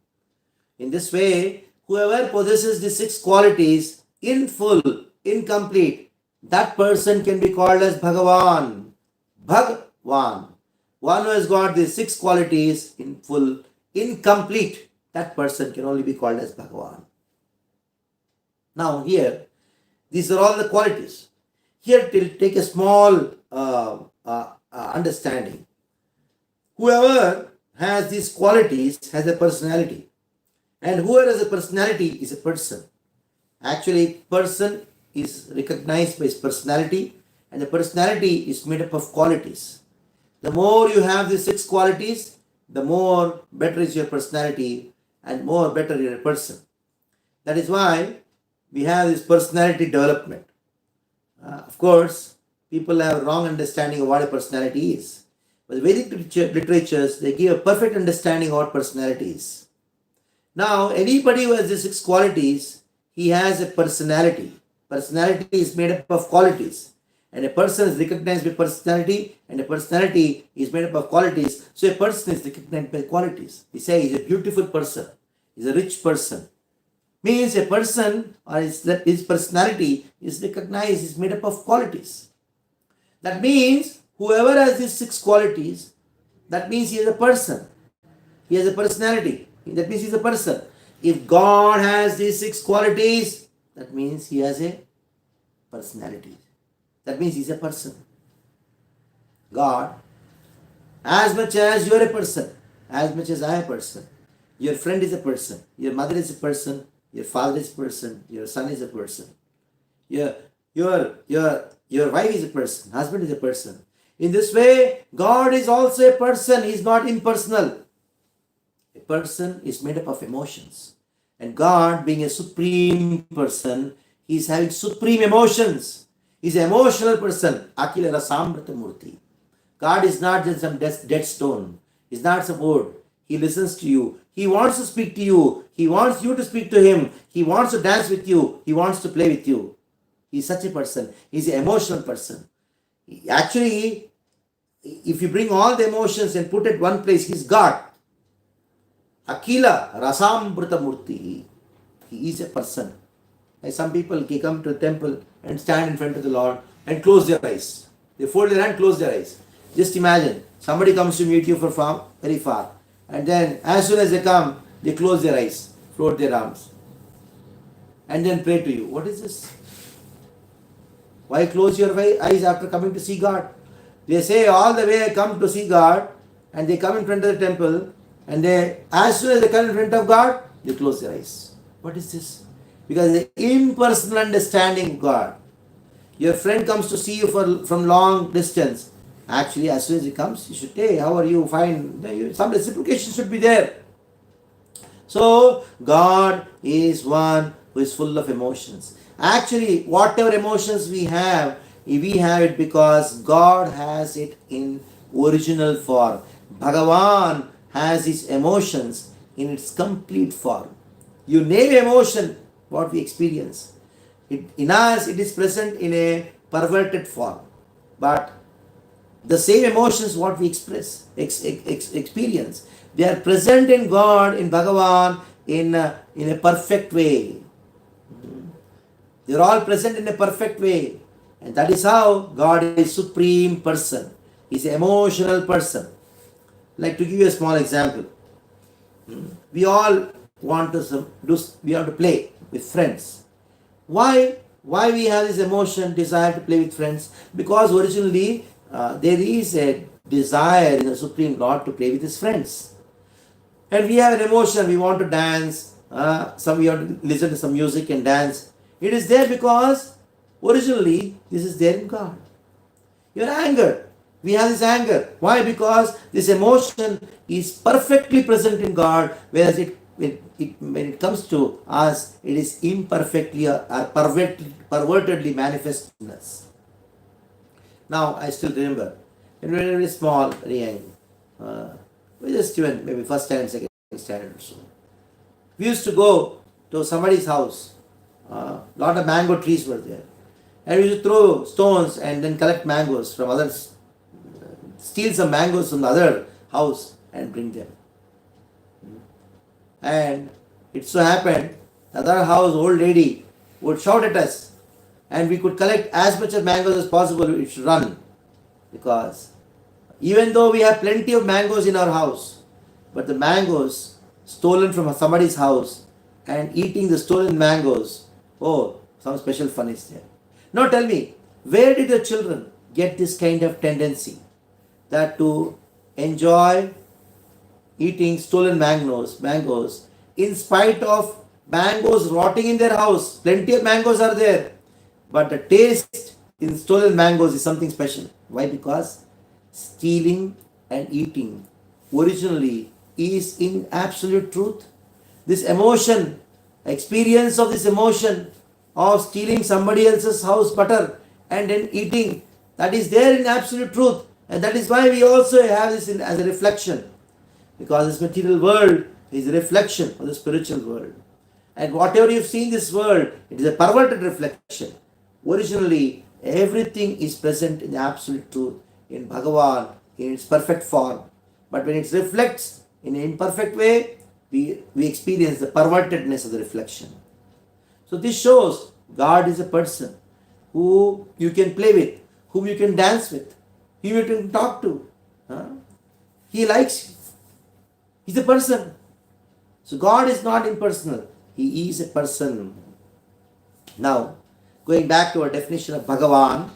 In this way, whoever possesses the 6 qualities in full, incomplete, that person can be called as Bhagavan. Bhagwan. One who has got these 6 qualities in full, incomplete, that person can only be called as Bhagavan. Now here, these are all the qualities. Here we'll take a small understanding. Whoever has these qualities has a personality. And whoever has a personality is a person. Actually, person is recognized by his personality, and the personality is made up of qualities. The more you have these 6 qualities, the more better is your personality and more better you're a person. That is why we have this personality development. Of course, people have a wrong understanding of what a personality is. But the Vedic literatures, they give a perfect understanding of what personality is. Now, anybody who has these 6 qualities, he has a personality. Personality is made up of qualities. And a person is recognized by personality, and a personality is made up of qualities. So a person is recognized by qualities. We say he's a beautiful person, he's a rich person. Means a person or his personality is recognized, is made up of qualities. That means whoever has these 6 qualities, that means he is a person. He has a personality. That means he is a person. If God has these 6 qualities, that means he has a personality. That means he's a person. God, as much as you are a person, as much as I am a person, your friend is a person, your mother is a person, your father is a person, your son is a person, your wife is a person, husband is a person. In this way, God is also a person. He is not impersonal. A person is made up of emotions. And God, being a supreme person, he is having supreme emotions. He's an emotional person. Akila Rasamrita Murti. God is not just some dead stone. He's not some wood. He listens to you. He wants to speak to you. He wants you to speak to him. He wants to dance with you. He wants to play with you. He's such a person. He's an emotional person. Actually, if you bring all the emotions and put it one place, he's God. Akila Rasamrita Murti. He is a person. And some people can come to the temple and stand in front of the Lord and close their eyes. They fold their hand, close their eyes. Just imagine, somebody comes to meet you from far, very far. And then as soon as they come, they close their eyes, float their arms. And then pray to you. What is this? Why close your eyes after coming to see God? They say all the way I come to see God, and they come in front of the temple, and they, as soon as they come in front of God, they close their eyes. What is this? Because the impersonal understanding of God. Your friend comes to see you from long distance. Actually, as soon as he comes, you should say, hey, how are you? Fine. Some reciprocation should be there. So, God is one who is full of emotions. Actually, whatever emotions we have it because God has it in original form. Bhagavan has his emotions in its complete form. You name emotion, what we experience. In us, it is present in a perverted form. But the same emotions, what we experience, they are present in God, in Bhagavan, in a perfect way. They are all present in a perfect way. And that is how God is supreme person. He is an emotional person. Like to give you a small example. We all want to play with friends. Why we have this emotion, desire to play with friends? Because originally there is a desire in the Supreme Lord to play with his friends. And we have an emotion, we want to dance, we want to listen to some music and dance. It is there because originally this is there in God. Your anger, we have this anger. Why? Because this emotion is perfectly present in God, whereas when it comes to us, it is imperfectly or pervertedly manifest in us. Now, I still remember, when we were very small, very young, we just even maybe first standard, second standard or so. We used to go to somebody's house. Lot of mango trees were there. And we used to throw stones and then collect mangoes from others, steal some mangoes from the other house and bring them. And it so happened, the other house old lady would shout at us, and we could collect as much of mangoes as possible. We should run, because even though we have plenty of mangoes in our house, but the mangoes stolen from somebody's house and eating the stolen mangoes, oh, some special fun is there. Now tell me, where did the children get this kind of tendency that to enjoy eating stolen mangoes in spite of mangoes rotting in their house? Plenty of mangoes are there, but the taste in stolen mangoes is something special. Why? Because stealing and eating originally is in absolute truth. This emotion, experience of this emotion of stealing somebody else's house butter and then eating, that is there in absolute truth. And that is why we also have this as a reflection. Because this material world is a reflection of the spiritual world. And whatever you've seen in this world, it is a perverted reflection. Originally, everything is present in the absolute truth, in Bhagavan, in its perfect form. But when it reflects in an imperfect way, we experience the pervertedness of the reflection. So this shows God is a person who you can play with, whom you can dance with, whom you can talk to. He likes you. He's a person. So God is not impersonal. He is a person. Now, going back to our definition of Bhagavan,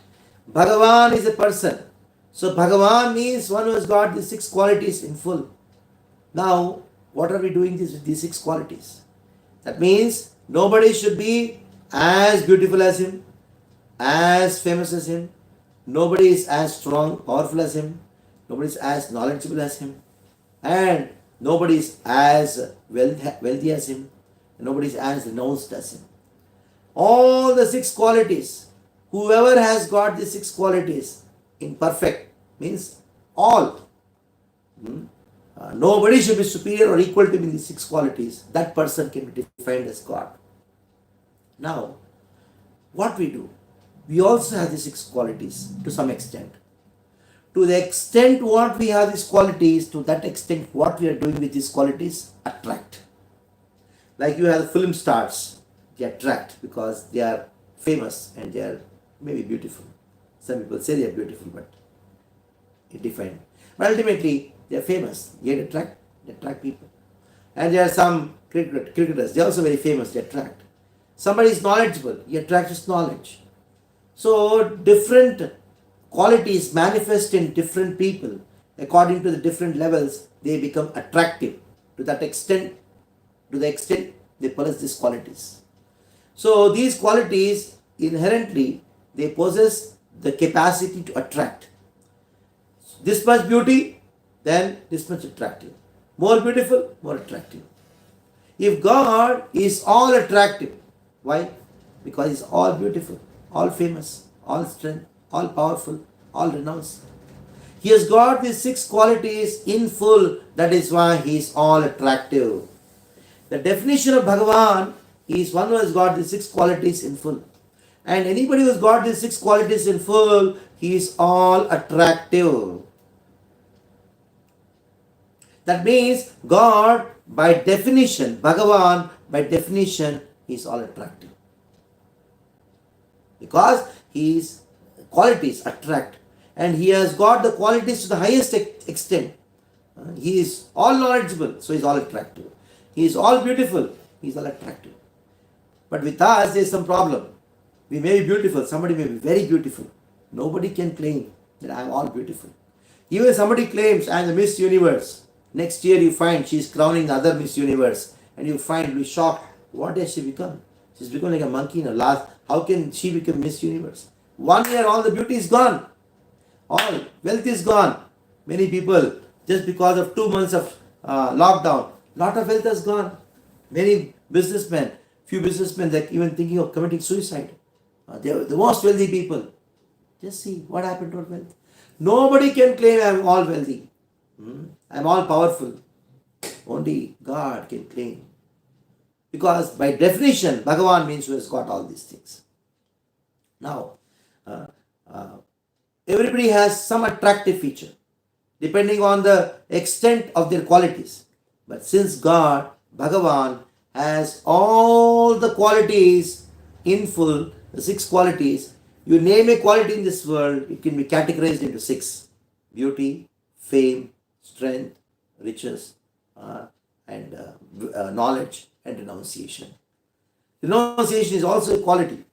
Bhagavan is a person. So Bhagavan means one who has got the 6 qualities in full. Now, what are we doing with these 6 qualities? That means nobody should be as beautiful as him, as famous as him. Nobody is as strong, powerful as him. Nobody is as knowledgeable as him. And nobody is as wealthy as him. And nobody is as renounced as him. All the 6 qualities Whoever has got these 6 qualities in perfect, means all. Nobody should be superior or equal to me in these 6 qualities. That person can be defined as God. Now, what we do? We also have these 6 qualities to some extent. To the extent what we have these qualities, to that extent what we are doing with these qualities, attract. Like you have the film stars, they attract because they are famous and they are maybe beautiful. Some people say they are beautiful, but it defined. But ultimately, they are famous, they attract people. And there are some cricketers, they are also very famous, they attract. Somebody is knowledgeable, he attracts his knowledge. So different qualities manifest in different people. According to the different levels, they become attractive. To the extent they possess these qualities. So these qualities inherently they possess the capacity to attract. This much beauty, then this much attractive. More beautiful, more attractive. If God is all attractive, why? Because He is all beautiful, all famous, all strength, all powerful, all renounced. He has got these 6 qualities in full. That is why He is all attractive. The definition of Bhagavan is one who has got these 6 qualities in full. And anybody who has got these 6 qualities in full, he is all attractive. That means God, by definition, Bhagavan, by definition, he is all attractive. Because his qualities attract. And he has got the qualities to the highest extent. He is all knowledgeable, so he is all attractive. He is all beautiful, he is all attractive. But with us, there is some problem. We may be beautiful, somebody may be very beautiful. Nobody can claim that I am all beautiful. Even if somebody claims I am the Miss Universe, next year you find she is crowning the other Miss Universe, and you find, you will be shocked. What has she become? She has become like a monkey in a last. How can she become Miss Universe? 1 year, all the beauty is gone. All wealth is gone. Many people, just because of 2 months of lockdown, lot of wealth has gone. Many businessmen, few businessmen, they are even thinking of committing suicide. They are the most wealthy people. Just see what happened to our wealth. Nobody can claim I am all wealthy. I am all powerful. Only God can claim. Because by definition, Bhagavan means who has got all these things. Now, everybody has some attractive feature, depending on the extent of their qualities. But since God, Bhagavan, has all the qualities in full, the 6 qualities, you name a quality in this world, it can be categorized into 6. Beauty, fame, strength, riches, and knowledge and renunciation. Renunciation is also a quality.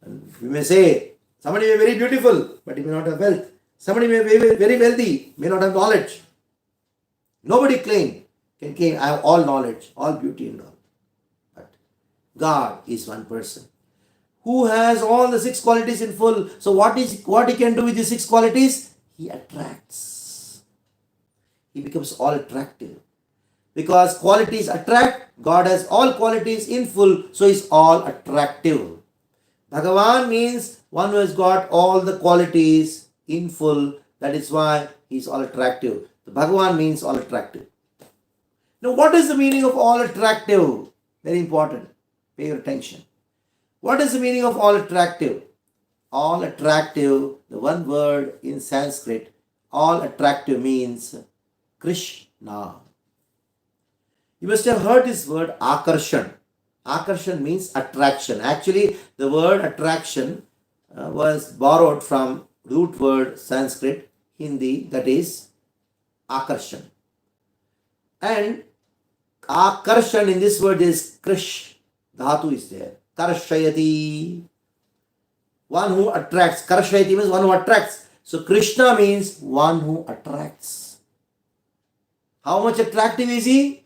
And we may say, somebody may be very beautiful, but he may not have wealth. Somebody may be very wealthy, may not have knowledge. Nobody can claim, I have all knowledge, all beauty and all. But God is one person who has all the 6 qualities in full. So what he can do with these 6 qualities? He attracts. He becomes all attractive. Because qualities attract, God has all qualities in full, so he is all attractive. Bhagavan means one who has got all the qualities in full. That is why he is all attractive. The Bhagavan means all attractive. Now, what is the meaning of all attractive? Very important. Pay your attention. What is the meaning of all attractive? All attractive, the one word in Sanskrit, all attractive means Krishna. You must have heard this word akarshan. Akarshan means attraction. Actually, the word attraction was borrowed from root word Sanskrit, Hindi, that is akarshan. And akarshan in this word is krish. Dhatu is there. Karshayati. One who attracts. Karshayati means one who attracts. So Krishna means one who attracts. How much attractive is he?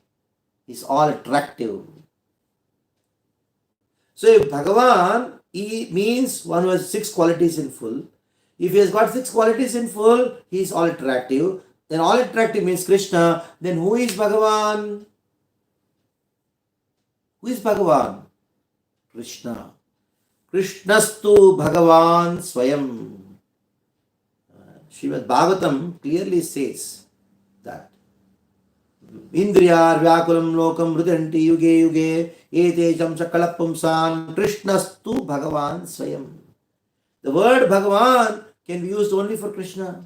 He's all attractive. So if Bhagavan, he means one who has 6 qualities in full. If he has got 6 qualities in full, he is all attractive. Then all attractive means Krishna. Then who is Bhagavan? Who is Bhagavan? Krishna. Krishnastu Bhagavan Swayam. Srimad Bhagavatam clearly says that Indriyar Vyakulam Lokam Rudanti Yuge Yuge Etejam Sakalapumsan Krishnastu Bhagavan Swayam. The word Bhagavan can be used only for Krishna.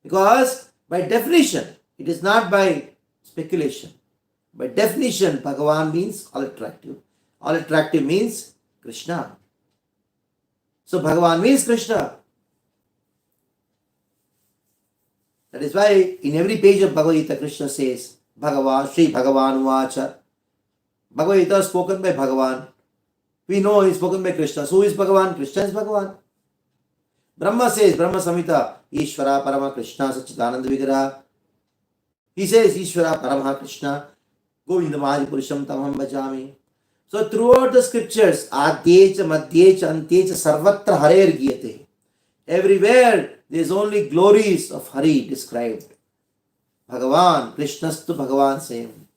Because by definition, it is not by speculation. By definition, Bhagavan means all attractive. All attractive means Krishna. So Bhagavan means Krishna. That is why in every page of Bhagavad-Gita, Krishna says, Bhagavan, Sri Bhagavan Vacha. Bhagavad-Gita is spoken by Bhagavan. We know he is spoken by Krishna. So who is Bhagavan? Krishna is Bhagavan. Brahma says, Brahma Samhita, Ishvara Parama Krishna Sachidananda Vigraha. He says, Ishvara Parama Krishna, Govinda Purusham Tamam Bhajami. So throughout the scriptures, Adyecha, Madhyecha, Antyecha, Sarvatra Harer Giyate. Everywhere there is only glories of Hari described. Bhagavan, Krishnastu Bhagavan same.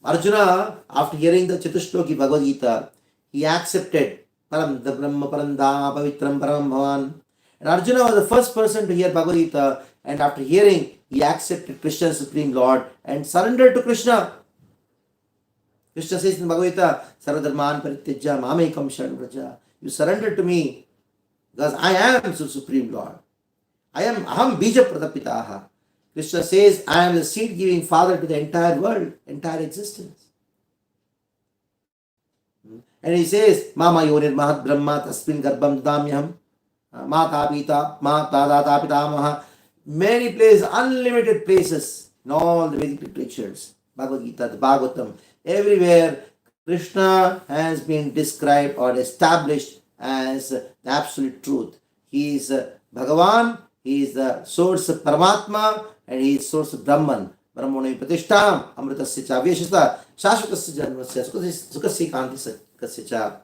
Arjuna, after hearing the Chatushloki Bhagavad Gita, he accepted Param Brahma Parandama Pavitram Param Bhavan. And Arjuna was the first person to hear Bhagavad Gita, and after hearing, he accepted Krishna as Supreme Lord and surrendered to Krishna. Krishna says in Bhagavad Gita, Sarvadharman Parityaja Mamekam Sharan Vraja. You surrender to me because I am the Supreme Lord. I am Aham Bija Pradapitaha. Krishna says, I am the seed-giving father to the entire world, entire existence. And he says, Mama Yonir Mahat Brahma Tasmin Garbham Damyam Mata Pita Mata Data Pitamaha. Many places, unlimited places in all the Vedic literatures, Bhagavad Gita, the Bhagavatam, everywhere Krishna has been described or established as the absolute truth. He is Bhagavan, he is the source of Paramatma, and he is source of Brahman. Brahmano Pratishtam, Amritasya Cha Vyeshita, Shashvatasya Janmasya, Sukasya Kantisya Cha.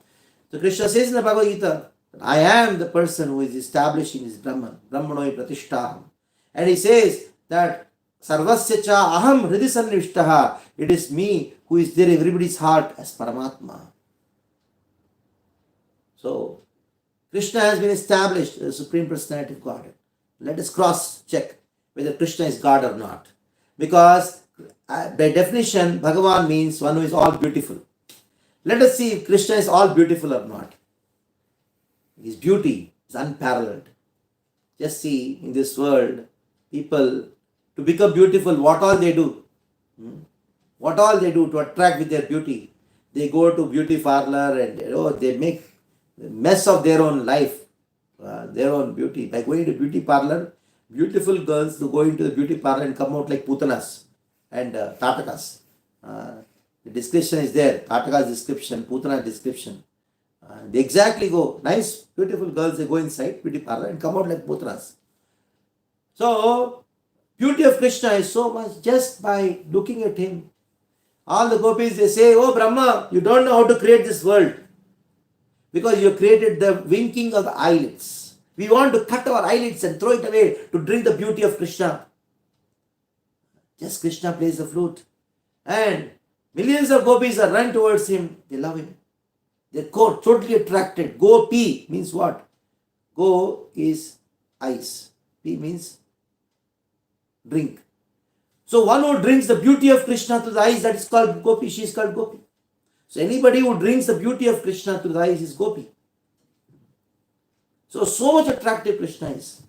So Krishna says in the Bhagavad Gita, I am the person who is establishing his Brahman, Brahmano Pratishtam. And he says that Sarvasya Cha Aham Hridhi Sannivishtaha, it is me who is there in everybody's heart as Paramatma. So, Krishna has been established as the Supreme Personality of Godhead. Let us cross-check whether Krishna is God or not. Because by definition, Bhagavan means one who is all beautiful. Let us see if Krishna is all beautiful or not. His beauty is unparalleled. Just see in this world, people, to become beautiful, what all they do? What all they do to attract with their beauty? They go to beauty parlor and they make a mess of their own life, their own beauty. By going to beauty parlor, beautiful girls to go into the beauty parlor and come out like putanas and tatakas. The description is there, tataka's description, putana description. They exactly go, nice, beautiful girls, they go inside beauty parlor and come out like putanas. So, beauty of Krishna is so much just by looking at him. All the gopis, they say, oh Brahma, you don't know how to create this world. Because you created the winking of the eyelids. We want to cut our eyelids and throw it away to drink the beauty of Krishna. Just Krishna plays the flute. And millions of gopis are run towards him. They love him. They're totally attracted. Gopi means what? Go is eyes. P means drink. So one who drinks the beauty of Krishna to the eyes, that is called Gopi. She is called Gopi. So anybody who drinks the beauty of Krishna to the eyes is Gopi. So much attractive Krishna is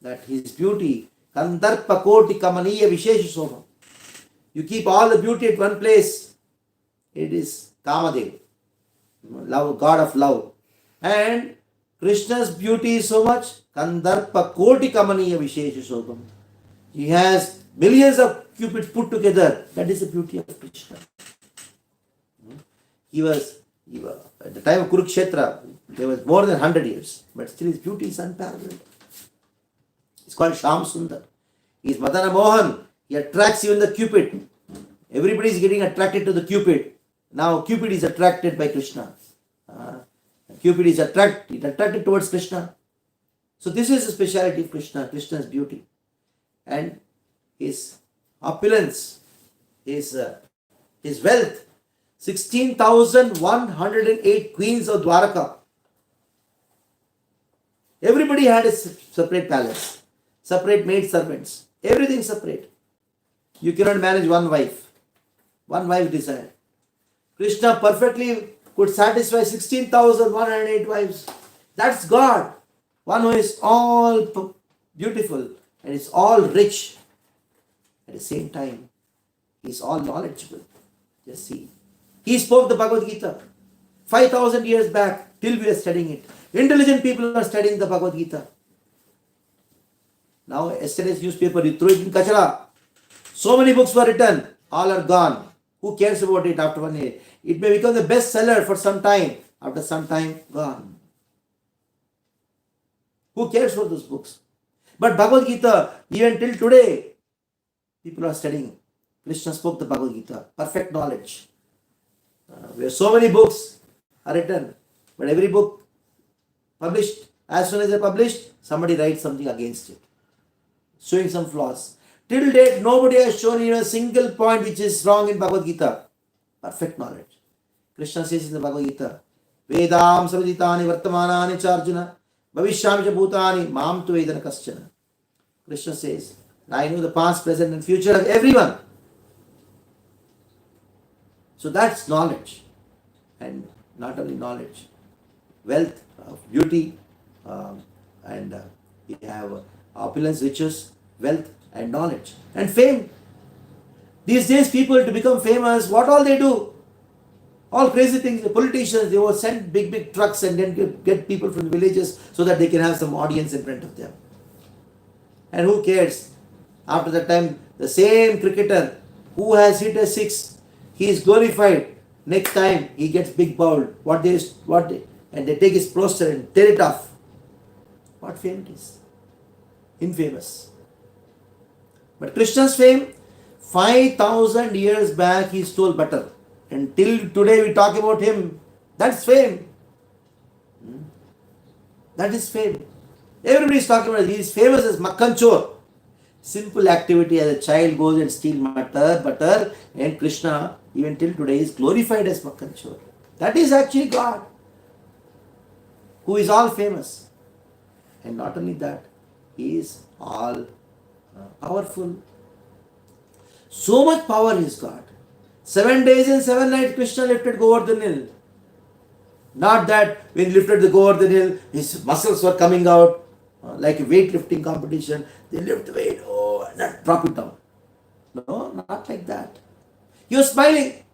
that his beauty, Kandarpa Koti Kamaniya Vishesha Soma. You keep all the beauty at one place, it is Kamadev, love, God of love. And Krishna's beauty is so much, Kandarpa Koti Kamaniya Vishesha Soma. He has millions of cupids put together. That is the beauty of Krishna. He was at the time of Kurukshetra, there was more than 100 years, but still his beauty is unparalleled. It's called Sham Sundar. He is Madana Mohan. He attracts even the Cupid. Everybody is getting attracted to the Cupid. Now Cupid is attracted by Krishna. Cupid is attracted towards Krishna. So this is the speciality of Krishna, Krishna's beauty. And his opulence, his wealth. 16,108 queens of Dwaraka Everybody had a separate palace, separate maid servants, everything separate. You cannot manage one wife. One wife desired. Krishna perfectly could satisfy 16,108 wives. That's God. One who is all beautiful and is all rich. At the same time, he is all knowledgeable. Just see. He spoke the Bhagavad-Gita 5,000 years back till we are studying it. Intelligent people are studying the Bhagavad-Gita. Now, yesterday's newspaper, you throw it in kachara. So many books were written, all are gone. Who cares about it after 1 year? It may become the best seller for some time. After some time, gone. Who cares for those books? But Bhagavad Gita, even till today, people are studying. Krishna spoke the Bhagavad Gita, perfect knowledge. Where so many books are written, but every book published, as soon as they're published, somebody writes something against it, showing some flaws. Till date, nobody has shown even a single point which is wrong in Bhagavad Gita. Perfect knowledge. Krishna says in the Bhagavad Gita, Vedam saviditani vartamanani charjuna bhavishyami cha bhutani mam tu vedana kaschana. Krishna says, I know the past, present and future of everyone. So that's knowledge. And not only knowledge, wealth, beauty, and we have opulence, riches, wealth and knowledge and fame. These days people to become famous, what all they do? All crazy things. The politicians, they will send big trucks and then get people from the villages so that they can have some audience in front of them. And who cares? After that time, the same cricketer who has hit a six, he is glorified. Next time he gets big bowled. And they take his poster and tear it off. What fame it is? Infamous. But Krishna's fame, 5,000 years back he stole butter. And till today we talk about him. That's fame. That is fame. Everybody is talking about it. He is famous as Makkanchor. Simple activity as a child goes and steals butter, and Krishna even till today is glorified as Makkanchor. That is actually God, who is all famous. And not only that, he is all powerful. So much power is God. 7 days and 7 nights Krishna lifted Govardhan Hill. Not that when he lifted the Govardhan Hill, his muscles were coming out like a weightlifting competition. They lift the weight, and then drop it down. No, not like that. He was smiling.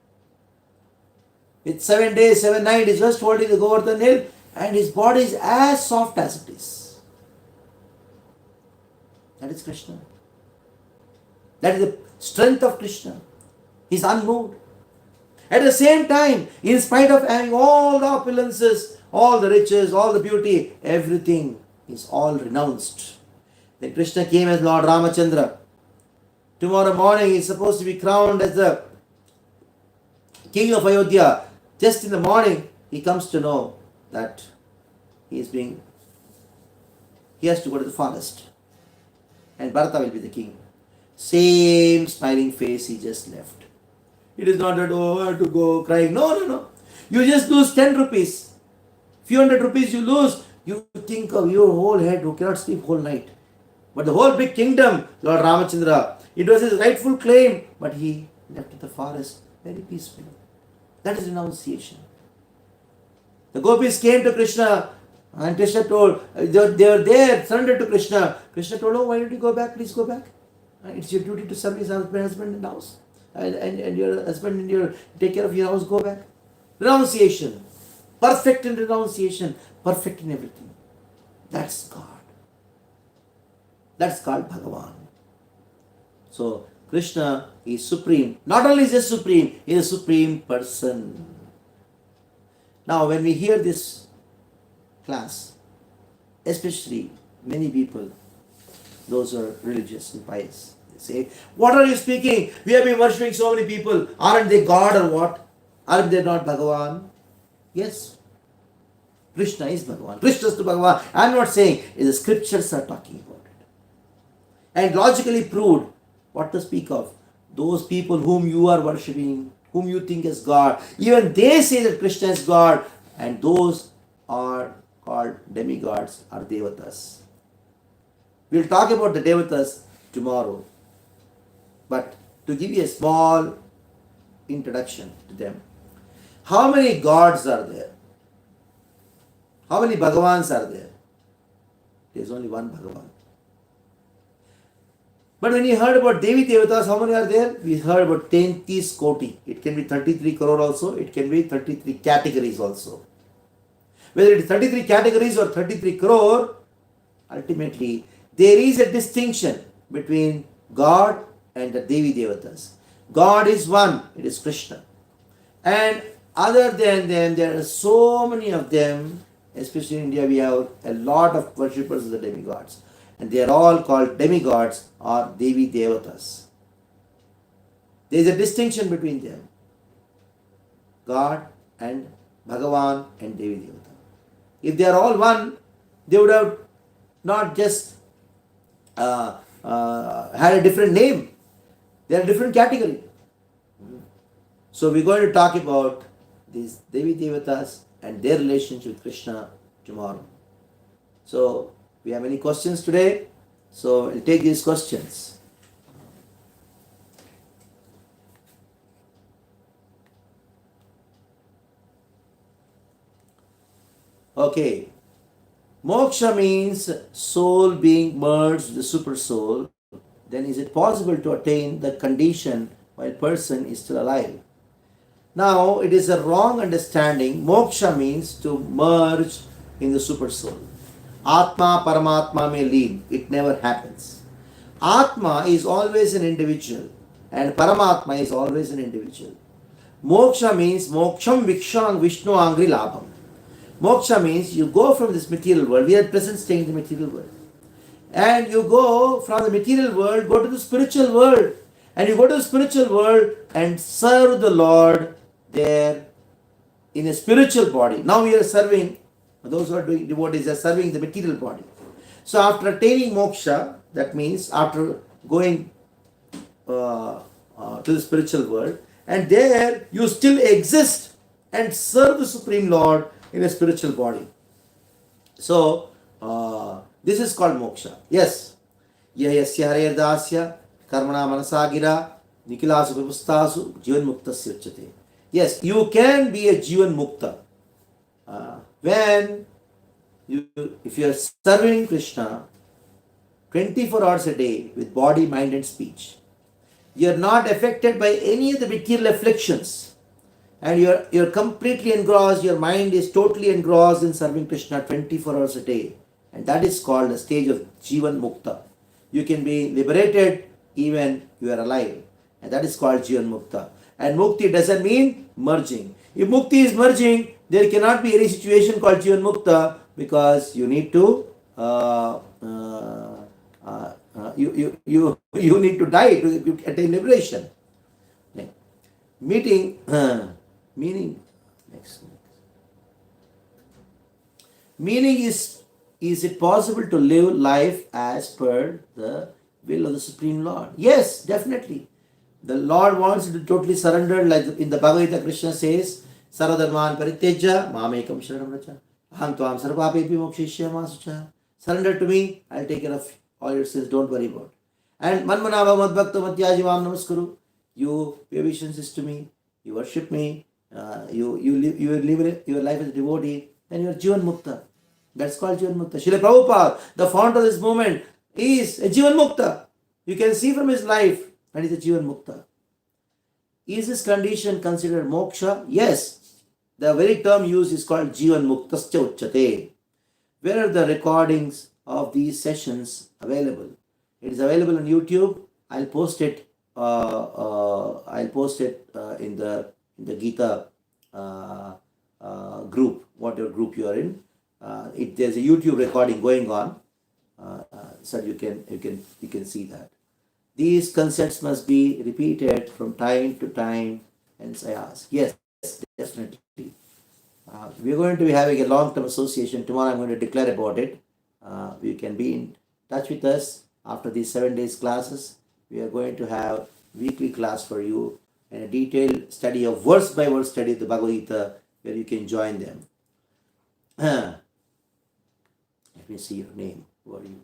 With 7 days, 7 nights, he's just holding the Govardhan Hill and his body is as soft as it is. That is Krishna. That is the strength of Krishna. He's unmoved. At the same time, in spite of having all the opulences, all the riches, all the beauty, everything is all renounced. Then Krishna came as Lord Ramachandra. Tomorrow morning he is supposed to be crowned as the king of Ayodhya. Just in the morning, he comes to know that he has to go to the forest. And Bharata will be the king. Same smiling face he just left. It is not that, I have to go crying. No. You just lose 10 rupees. Few hundred rupees you lose, you think of your whole head who cannot sleep whole night. But the whole big kingdom, Lord Ramachandra, it was his rightful claim, but he left the forest very peacefully. That is renunciation. The gopis came to Krishna and Krishna told, they were there, surrendered to Krishna. Krishna told, why don't you go back? Please go back. It's your duty to serve his husband in the house. And your husband and your take care of your house, go back. Renunciation. Perfect in renunciation. Perfect in everything. That's God. That's called Bhagavan. So Krishna is supreme. Not only is he supreme, he is a supreme person. Now when we hear this class, especially many people, those who are religious and pious, they say, what are you speaking? We have been worshipping so many people. Aren't they God or what? Aren't they not Bhagavan? Yes. Krishna is Bhagavan. Krishna is to Bhagavan. I am not saying, the scriptures are talking about it. And logically proved, what to speak of? Those people whom you are worshipping, whom you think is God, even they say that Krishna is God, and those are called demigods or devatas. We'll talk about the devatas tomorrow. But to give you a small introduction to them, how many gods are there? How many Bhagavans are there? There is only one Bhagavan. But when you heard about Devi Devatas, how many are there? We heard about 33 koti. It can be 33 crore also. It can be 33 categories also. Whether it is 33 categories or 33 crore, ultimately there is a distinction between God and the Devi Devatas. God is one, it is Krishna. And other than them, there are so many of them, especially in India, we have a lot of worshippers of the demigods. And they are all called demigods or Devi Devatas. There is a distinction between them. God and Bhagavan and Devi Devata. If they are all one, they would have not just had a different name. They are a different category. So we're going to talk about these Devi Devatas and their relationship with Krishna tomorrow. So we have any questions today? So we'll take these questions. Okay. Moksha means soul being merged with the super soul. Then is it possible to attain the condition while person is still alive? Now, it is a wrong understanding. Moksha means to merge in the super soul. Atma Paramatma may lead. It never happens. Atma is always an individual and Paramatma is always an individual. Moksha means Moksham Vikshang Vishnu Angri Labham. Moksha means you go from this material world. We are at present staying in the material world. And you go from the material world, go to the spiritual world. And you go to the spiritual world and serve the Lord there in a spiritual body. Now we are serving, those who are doing devotees are serving the material body. So after attaining moksha, that means after going to the spiritual world, and there you still exist and serve the Supreme Lord in a spiritual body. So this is called moksha. Yes. Yasya Hare Dasya Karmana Manasagira Nikilasu Vipustasu Jivan Muktasya Uchyate. Yes, you can be a Jivan Mukta. When if you are serving Krishna 24 hours a day with body, mind and speech, you are not affected by any of the material afflictions, and you're completely engrossed, your mind is totally engrossed in serving Krishna 24 hours a day, and that is called the stage of Jivan Mukta. You can be liberated even you are alive, and that is called Jivan Mukta. And Mukti doesn't mean merging. If Mukti is merging, there cannot be any situation called Jivan Mukta, because you need to you need to die to attain liberation. Meaning is it possible to live life as per the will of the Supreme Lord? Yes, definitely. The Lord wants you to totally surrender, like in the Bhagavad-Gita, Krishna says, Sarvadharman Paritejya Mamekam Sharanam Vraja Aham Tvam Sarvapepi Mokshishya Masucha. Surrender to me, I'll take care of all your sins, don't worry about it. And Manmanava Madbhakta Matyajivam Namaskuru. You pay obeisances to me, you worship me, you live your life as a devotee, then you are Jivan Mukta. That's called Jivan Mukta. Srila Prabhupada, the founder of this movement, is a Jivan Mukta. You can see from his life that is a Jivan Mukta. Is this condition considered moksha? Yes. The very term used is called Jivan Muktascha Uchyate. Where are the recordings of these sessions available? It is available on YouTube. I'll post it. In the Gita group, whatever group you are in. There's a YouTube recording going on, so you can see that. These concepts must be repeated from time to time. Hence I ask. Yes, definitely. We're going to be having a long-term association. Tomorrow I'm going to declare about it. You can be in touch with us after these 7 days classes. We are going to have weekly class for you and a detailed study of verse by verse study of the Bhagavad-Gita, where you can join them. me see your name. Who are you?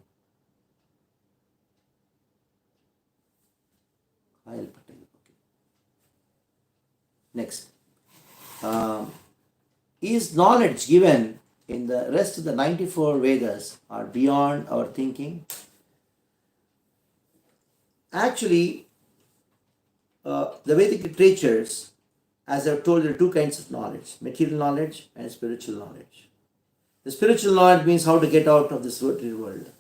I'll Patel. Okay. Next. Is knowledge given in the rest of the 94 Vedas are beyond our thinking? Actually, the Vedic literatures, as I've told you, there are two kinds of knowledge: material knowledge and spiritual knowledge. The spiritual knowledge means how to get out of this material world.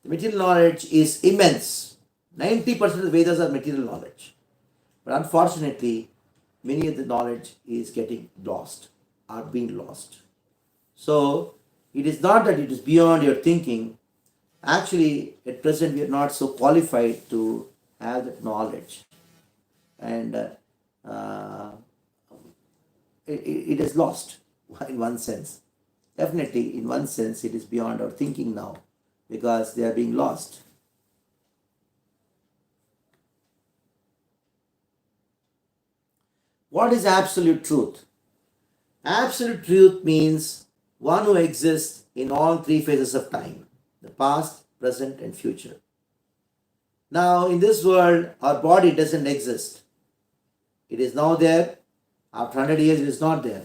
The material knowledge is immense. 90% of the Vedas are material knowledge. But unfortunately, many of the knowledge is getting lost, are being lost. So, it is not that it is beyond your thinking. Actually, at present, we are not so qualified to have that knowledge. And it is lost in one sense. Definitely, in one sense, it is beyond our thinking now because they are being lost. What is absolute truth? Absolute truth means one who exists in all three phases of time: the past, present, and future. Now, in this world, our body doesn't exist. It is now there. After 100 years, it is not there.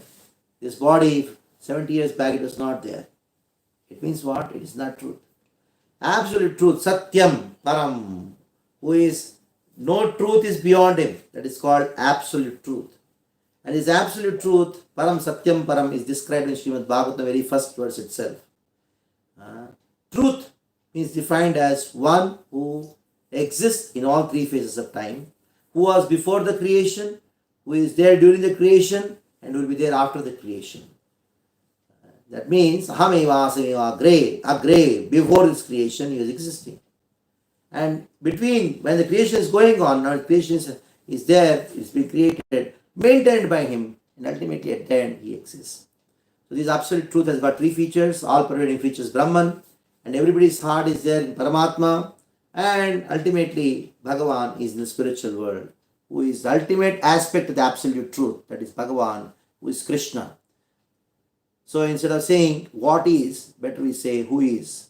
This body, 70 years back, it was not there. It means what? It is not truth. Absolute truth, Satyam, Param, who is, no truth is beyond him. That is called absolute truth. And this absolute truth, Param, Satyam, Param, is described in Srimad Bhagavatam, the very first verse itself. Truth is defined as one who exists in all three phases of time, who was before the creation, who is there during the creation, and will be there after the creation. That means, Ahameva Asameva Agre, before his creation, he was existing. And between, when the creation is going on, now creation is there, it's been created, maintained by him, and ultimately at the end, he exists. So this absolute truth has got three features: all pervading features Brahman, and everybody's heart is there in Paramatma, and ultimately Bhagavan is in the spiritual world, who is the ultimate aspect of the absolute truth, that is Bhagavan, who is Krishna. So instead of saying what is, better we say who is.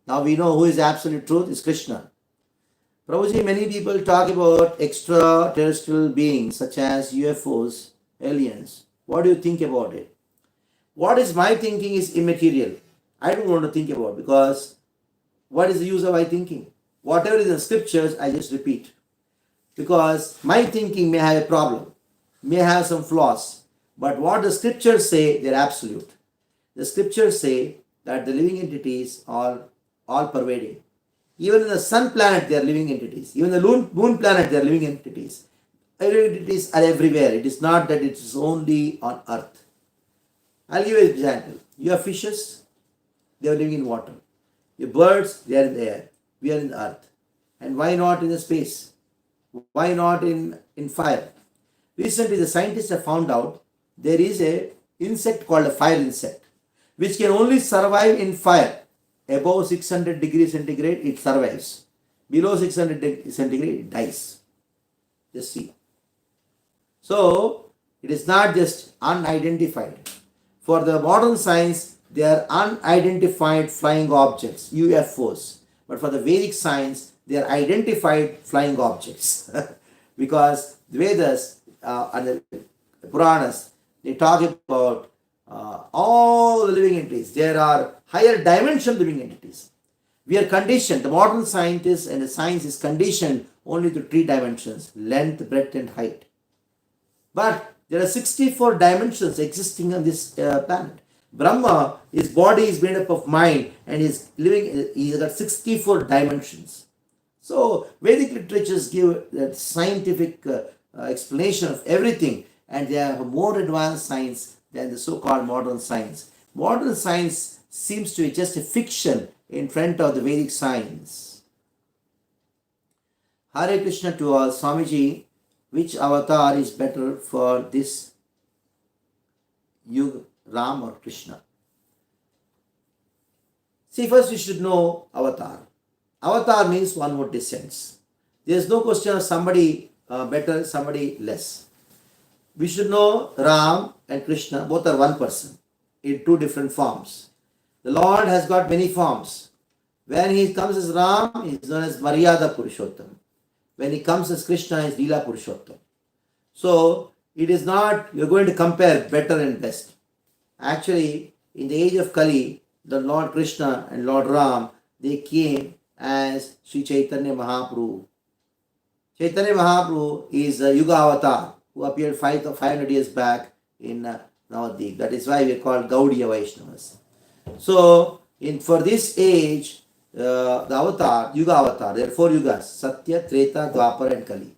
Now we know who is absolute truth is Krishna. Prabhuji, many people talk about extraterrestrial beings such as UFOs, aliens. What do you think about it? What is my thinking is immaterial. I don't want to think about, because what is the use of my thinking? Whatever is in the scriptures, I just repeat. Because my thinking may have a problem, may have some flaws. But what the scriptures say, they're absolute. The scriptures say that the living entities are all pervading. Even in the sun planet, they are living entities. Even the moon planet, they are living entities. Living entities are everywhere. It is not that it is only on earth. I'll give you an example. You have fishes, they are living in water. Your birds, they are in the air. We are in the earth. And why not in the space? Why not in fire? Recently, the scientists have found out there is an insect called a fire insect, which can only survive in fire. Above 600 degrees centigrade, it survives. Below 600 degrees centigrade, it dies. Just see. So, it is not just unidentified. For the modern science, they are unidentified flying objects, UFOs. But for the Vedic science, they are identified flying objects. Because the Vedas and the Puranas, they talk about all the living entities. There are higher dimensional living entities. We are conditioned, the modern scientists and the science is conditioned only to three dimensions: length, breadth, and height. But there are 64 dimensions existing on this planet. Brahma, his body is made up of mind, and he's got 64 dimensions. So Vedic literatures give that scientific explanation of everything, and they have more advanced science than the so-called modern science. Modern science seems to be just a fiction in front of the Vedic science. Hare Krishna to all. Swamiji, which avatar is better for this Yuga, Ram or Krishna? See, first we should know avatar. Avatar means one who descends. There is no question of somebody better, somebody less. We should know Ram and Krishna, both are one person in two different forms. The Lord has got many forms. When he comes as Ram, he is known as Maryada Purushottam. When he comes as Krishna, he is Leela Purushottam. So, it is not, you're going to compare better and best. Actually, in the age of Kali, the Lord Krishna and Lord Ram, they came as Sri Chaitanya Mahaprabhu. Chaitanya Mahaprabhu is a Yuga avatar who appeared 500 years back in Navadvip. That is why we are called Gaudiya Vaishnavas. So, for this age, the avatar, Yuga avatar, there are 4 Yugas: Satya, Treta, Dwapara and Kali.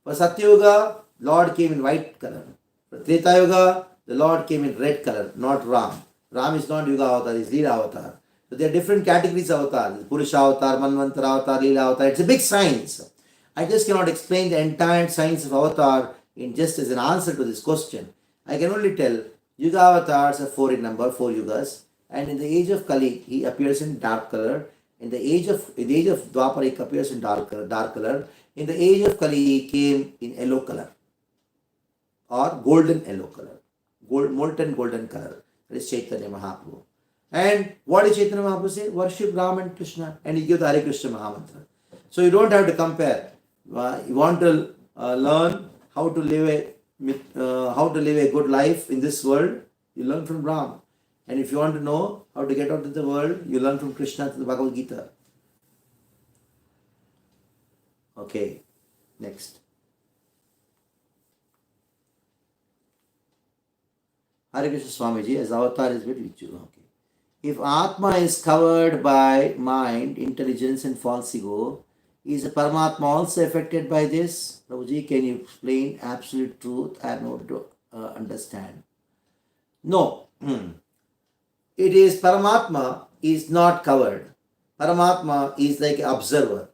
For Satya Yuga, Lord came in white color. For Treta Yuga, the Lord came in red color, not Ram. Ram is not Yuga avatar, he is Leela avatar. So there are different categories of avatars: Purusha avatar, Manvantara avatar, Leela avatar. It's a big science. I just cannot explain the entire science of avatar in just as an answer to this question. I can only tell Yuga avatars are 4 in number, 4 Yugas. And in the age of Kali, he appears in dark color. In the age of Dwapara, he appears in dark color. In the age of Kali, he came in yellow color or golden yellow color, molten golden color. That is Chaitanya Mahaprabhu. And what did Chaitanya Mahaprabhu say? Worship Ram and Krishna, and he gave the Hare Krishna Mahamantra. So you don't have to compare. You want to learn how to live a good life in this world, you learn from Ram. And if you want to know how to get out of the world, you learn from Krishna through the Bhagavad-Gita. Okay, next. Hare Krishna Swamiji, as avatar is with you. Okay. If Atma is covered by mind, intelligence and false ego, is the Paramatma also affected by this? Prabhuji, can you explain absolute truth? I have not to understand. No. It is Paramatma is not covered. Paramatma is like an observer.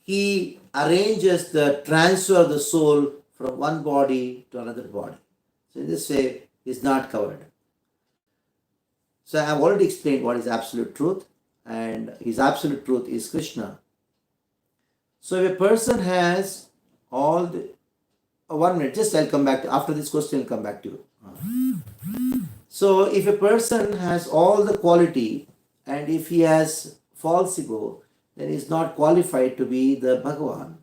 He arranges the transfer of the soul from one body to another body. So in this way, he is not covered. So I have already explained what is absolute truth, and his absolute truth is Krishna. So if a person has all the... 1 minute, just I'll come back to... After this question, I'll come back to you. So if a person has all the quality, and if he has false ego, then he is not qualified to be the Bhagavan.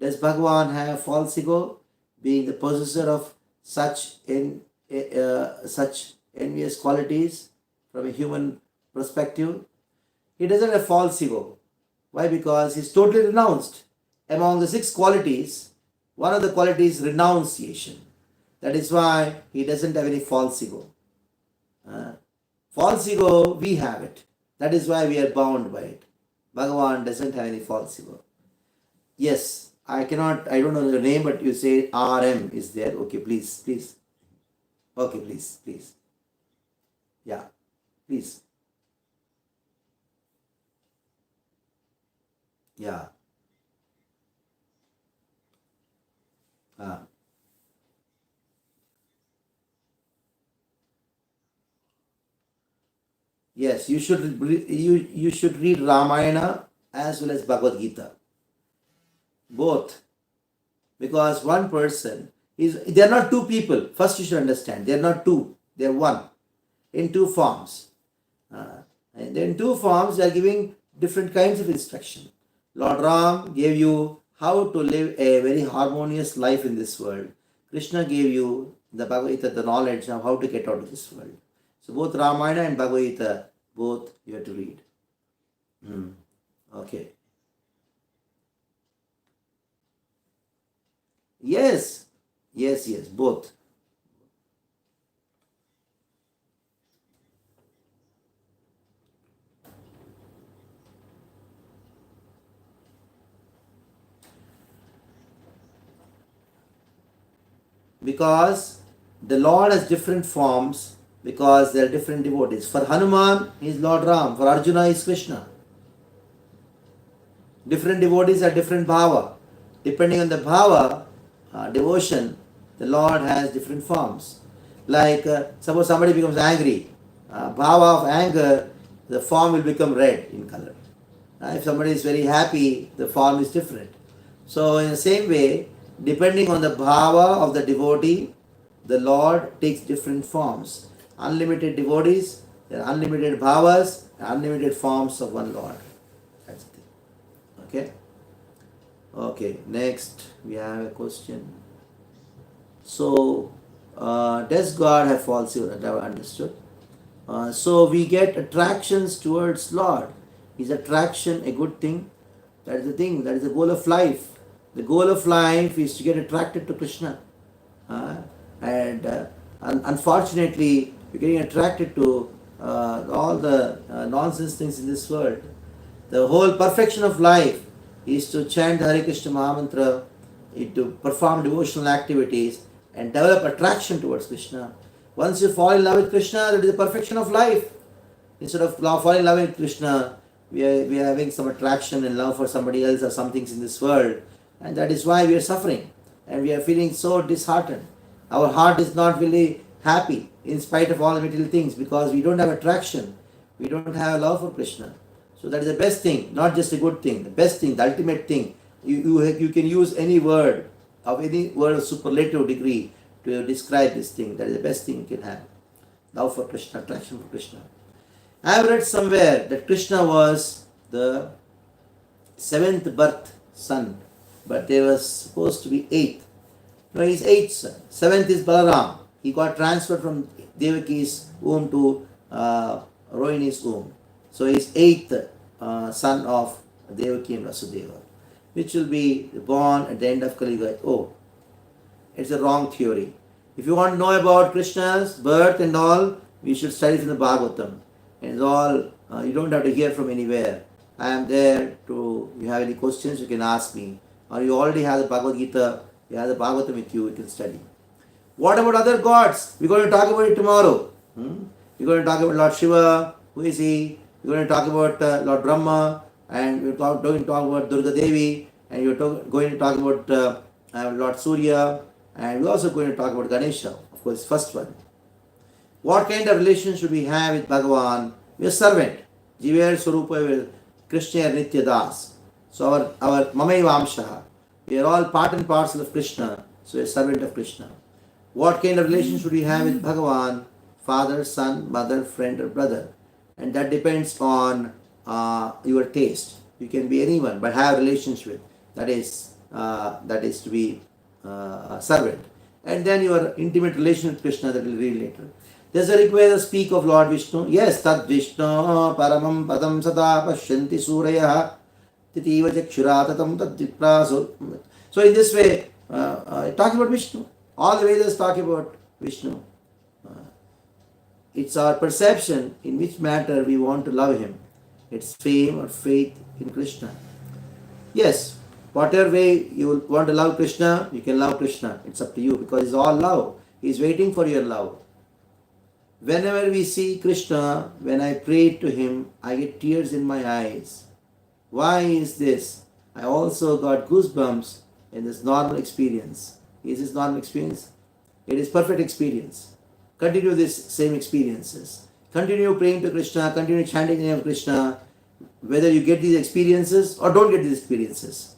Does Bhagavan have false ego, being the possessor of such envious qualities from a human perspective? He doesn't have false ego. Why? Because he's totally renounced. Among the 6 qualities, one of the qualities is renunciation. That is why he doesn't have any false ego. False ego, we have it. That is why we are bound by it. Bhagavan doesn't have any false ego. Yes, I don't know your name, but you say RM is there. Okay, please. Okay, please. Yeah, please. Yeah. Yes, you should read Ramayana as well as Bhagavad-Gita. Both. Because one person they are not 2 people. First you should understand, they are not 2, they are 1 in 2 forms. And then 2 forms they are giving different kinds of instruction. Lord Ram gave you how to live a very harmonious life in this world. Krishna gave you the Bhagavad Gita, the knowledge of how to get out of this world. So both Ramayana and Bhagavad Gita, both you have to read. Okay. Yes, both. Because the Lord has different forms, because there are different devotees. For Hanuman, he is Lord Ram. For Arjuna, he is Krishna. Different devotees are different bhava. Depending on the bhava, devotion, the Lord has different forms. Like, suppose somebody becomes angry. Bhava of anger, the form will become red in color. If somebody is very happy, the form is different. So in the same way, depending on the bhava of the devotee, the Lord takes different forms. Unlimited devotees, There are unlimited bhavas, unlimited forms of one Lord. That's the thing. Okay? Okay, next we have a question. So, does God have false ego? That I have understood. So we get attractions towards Lord. Is attraction a good thing? That is the thing. That is the goal of life. The goal of life is to get attracted to Krishna. And unfortunately, we're getting attracted to all the nonsense things in this world. The whole perfection of life is to chant the Hare Krishna Mahamantra, to perform devotional activities, and develop attraction towards Krishna. Once you fall in love with Krishna, that is the perfection of life. Instead of falling in love with Krishna, we are having some attraction and love for somebody else or some things in this world. And that is why we are suffering. And we are feeling so disheartened. Our heart is not really happy in spite of all the material things because we don't have attraction. We don't have love for Krishna. So that is the best thing, not just a good thing. The best thing, the ultimate thing. You can use any word of superlative degree to describe this thing. That is the best thing you can have. Love for Krishna, attraction for Krishna. I have read somewhere that Krishna was the 7th birth son, but there was supposed to be 8th. No, he's 8th son. 7th is Balaram. He got transferred from Devaki's womb to Rohini's womb. So he's 8th son of Devaki and Vasudeva, which will be born at the end of Kali Yuga. Oh, it's a wrong theory. If you want to know about Krishna's birth and all, we should study from the Bhagavatam. And it's all, you don't have to hear from anywhere. I am there to, if you have any questions, you can ask me. Or you already have the Bhagavad-Gita, you have the Bhagavatam with you, you can study. What about other gods? We're going to talk about it tomorrow. We're going to talk about Lord Shiva. Who is he? We're going to talk about Lord Brahma. And we're going to talk about Durga Devi. And we're going to talk about Lord Surya. And we're also going to talk about Ganesha. Of course, first one. What kind of relation should we have with Bhagavan? We are servant. Jiver Swarupa Krishna Nitya Das. So our Mamaiva Amshaha. We are all part and parcel of Krishna. So we are servant of Krishna. What kind of relation should we have with Bhagavan? Father, son, mother, friend or brother. And that depends on your taste. You can be anyone, but have relationship with. That is to be a servant. And then your intimate relation with Krishna, that will read later. Does the Rigveda speak of Lord Vishnu? Yes, Tad Vishnu Paramam Padam Sada Pashyanti Suraya Titiva Jakshuratatam Tad Vipraso. So in this way, it talks about Vishnu. All the Vedas talk about Vishnu. It's our perception in which matter we want to love him. It's fame or faith in Krishna. Yes, whatever way you want to love Krishna, you can love Krishna. It's up to you because it's all love. He's waiting for your love. Whenever we see Krishna, when I pray to him, I get tears in my eyes. Why is this? I also got goosebumps in this normal experience. Is this normal experience? It is perfect experience. Continue this same experiences. Continue praying to Krishna, continue chanting the name of Krishna, whether you get these experiences or don't get these experiences.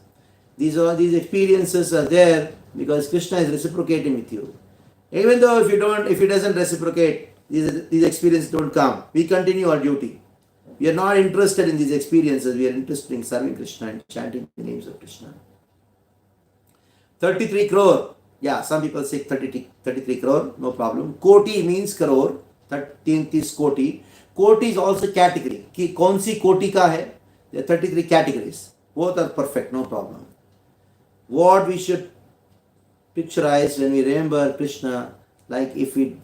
These experiences are there because Krishna is reciprocating with you. Even though if he doesn't reciprocate, these experiences don't come. We continue our duty. We are not interested in these experiences. We are interested in serving Krishna and chanting the names of Krishna. 33 crore. Yeah, some people say 33 crore. No problem. Koti means crore. 13th is Koti. Koti is also category. Kaun si Koti ka hai? There are 33 categories. Both are perfect. No problem. What we should picturize when we remember Krishna, like if we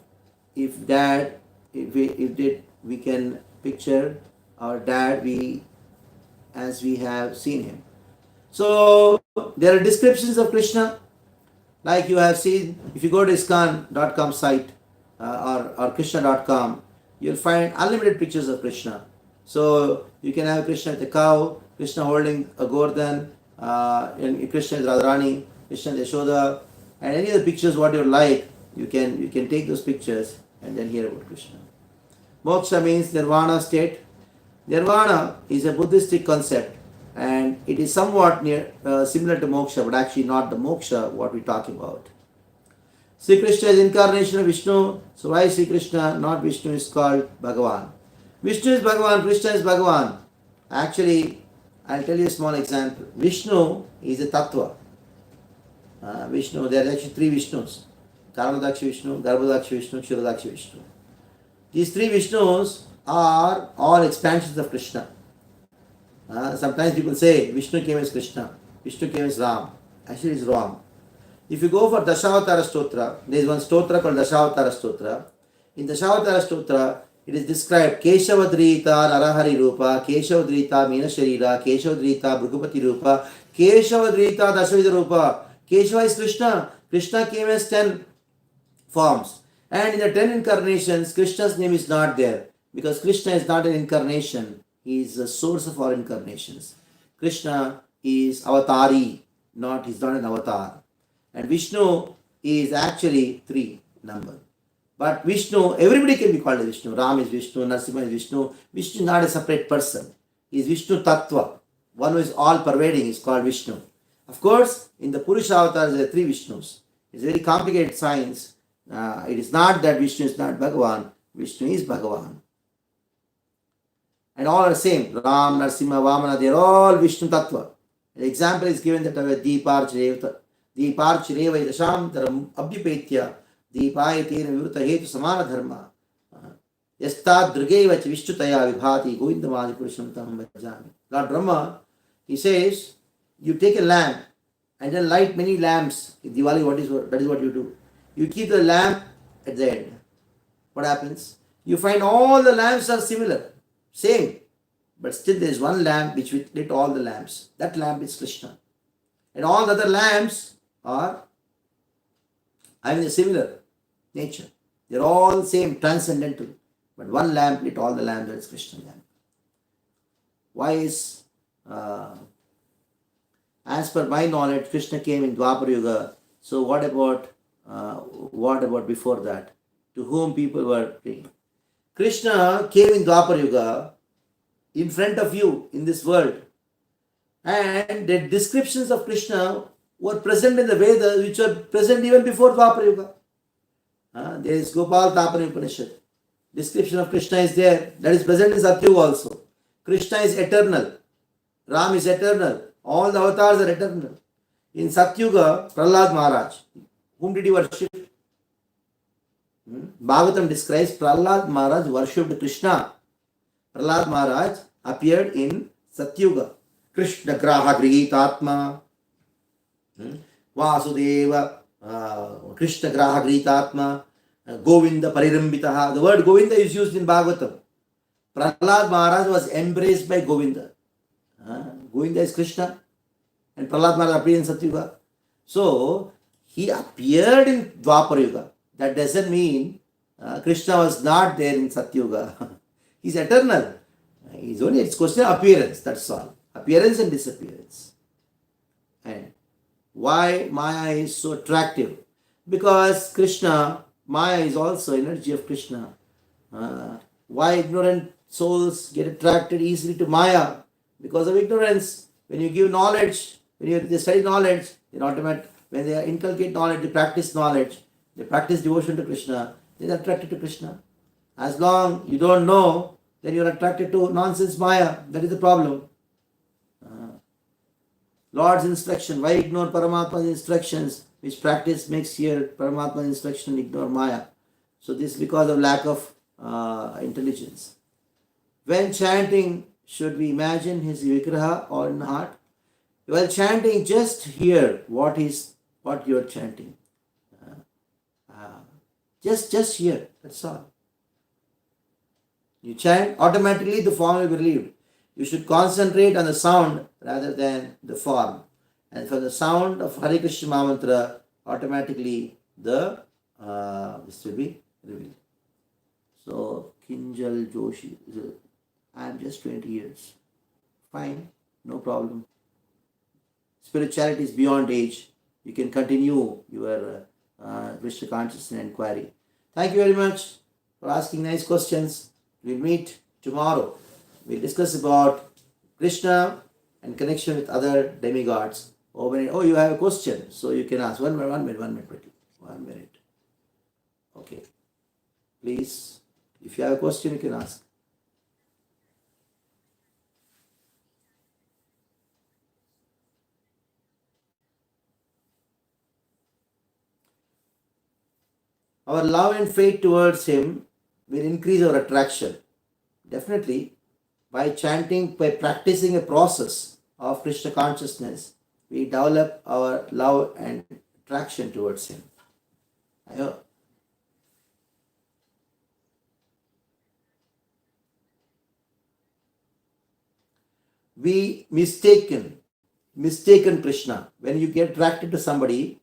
can picture our dad as we have seen him. So there are descriptions of Krishna, like you have seen. If you go to ISKCON.com site or Krishna.com, you'll find unlimited pictures of Krishna. So you can have Krishna with a cow, Krishna holding a Gordhan, and Krishna is Radharani, Krishna is Yashoda, and any of the pictures what you like, you can take those pictures and then hear about Krishna. Moksha means nirvana state. Nirvana is a Buddhistic concept and it is somewhat similar to moksha, but actually not the moksha what we talk about. Sri Krishna is incarnation of Vishnu, so why Sri Krishna, not Vishnu, is called Bhagavan? Vishnu is Bhagavan, Krishna is Bhagavan. Actually, I'll tell you a small example. Vishnu is a Tattva. Vishnu, there are actually three Vishnus. Karanadaksha Vishnu, Garbhodaksha Vishnu, Kshirodaksha Vishnu. These three Vishnus are all expansions of Krishna. Sometimes people say Vishnu came as Krishna, Vishnu came as Ram. Actually, it's wrong. If you go for Dashavatara Stotra, there is one stotra called Dashavatara Stotra. In Dashavatara Stotra, it is described Keshavadrita Narahari Rupa, Keshavadrita Meena Sharira, Keshavadrita Bhrugupati Rupa, Keshavadrita Dashavida Rupa. Keshava is Krishna. Krishna came as 10 forms. And in the 10 incarnations, Krishna's name is not there. Because Krishna is not an incarnation. He is the source of all incarnations. Krishna is avatari, he's not an avatar. And Vishnu is actually 3 number. But Vishnu, everybody can be called as Vishnu. Ram is Vishnu, Narasimha is Vishnu. Vishnu is not a separate person. He is Vishnu Tattva. One who is all pervading is called Vishnu. Of course, in the Purusha avatars there are 3 Vishnus. It's very complicated science. It is not that Vishnu is not Bhagavan. Vishnu is Bhagavan. And all are same. Ram, Narasimha, Vamana, they are all Vishnu Tattva. An example is given that Deeparchireva Yadasham Abhyupetya Deepayatena Vivruta Hetu Samana Dharma Yastad Drugeva Vishtutaya Vibhati Govindamadi Purusham Tam Bhajami. Lord Brahma, he says, you take a lamp and then light many lamps. In Diwali, that is what you do. You keep the lamp at the end. What happens? You find all the lamps are similar, same. But still there is one lamp which lit all the lamps. That lamp is Krishna. And all the other lamps are having a similar nature. They are all same, transcendental. But one lamp lit all the lamps, that is Krishna lamp. Why is, as per my knowledge, Krishna came in Dwapara Yuga. So what about before that? To whom people were praying? Krishna came in Dwapara Yuga in front of you in this world. And the descriptions of Krishna were present in the Vedas, which were present even before Dwapara Yuga. There is Gopal Tapani Upanishad. Description of Krishna is there. That is present in Satyuga also. Krishna is eternal. Ram is eternal. All the avatars are eternal. In Satyuga, Prahlad Maharaj, whom did he worship? Bhagavatam describes Prahlad Maharaj worshipped Krishna. Prahlad Maharaj appeared in Satyuga. Krishna Graha Grihitatma, Vasudeva, Krishna Graha Grihitatma, Govinda Parirambitaha. The word Govinda is used in Bhagavatam. Prahlad Maharaj was embraced by Govinda. Govinda is Krishna and Prahlad Maharaj appeared in Satyuga. So, he appeared in Dwapara Yuga. That doesn't mean Krishna was not there in Satyuga. He's eternal. It's question of appearance, that's all. Appearance and disappearance. And why Maya is so attractive? Because Krishna, Maya is also energy of Krishna. Why ignorant souls get attracted easily to Maya? Because of ignorance. When you give knowledge, they study knowledge, when they inculcate knowledge, they practice knowledge, they practice devotion to Krishna, they are attracted to Krishna. As long you don't know, then you are attracted to nonsense Maya. That is the problem. Lord's instruction, why ignore Paramatma's instructions, which practice makes here Paramatma's instruction, ignore Maya. So this is because of lack of intelligence. When chanting, should we imagine his vigraha or in the heart? While chanting, just hear what you are chanting. Just hear, that's all. You chant, automatically the form will be relieved. You should concentrate on the sound rather than the form. And for the sound of Hare Krishna Mahamantra, automatically this will be revealed. So, Kinjal Joshi, I am just 20 years. Fine, no problem. Spirituality is beyond age. You can continue your Krishna consciousness and inquiry. Thank you very much for asking nice questions. We'll meet tomorrow. We'll discuss about Krishna and connection with other demigods. Oh, you have a question, so you can ask. One minute, quickly. 1 minute. Okay. Please, if you have a question, you can ask. our love and faith towards Him will increase our attraction. Definitely, by chanting, by practicing a process of Krishna consciousness, we develop our love and attraction towards Him. I hope. We mistaken Krishna. When you get attracted to somebody,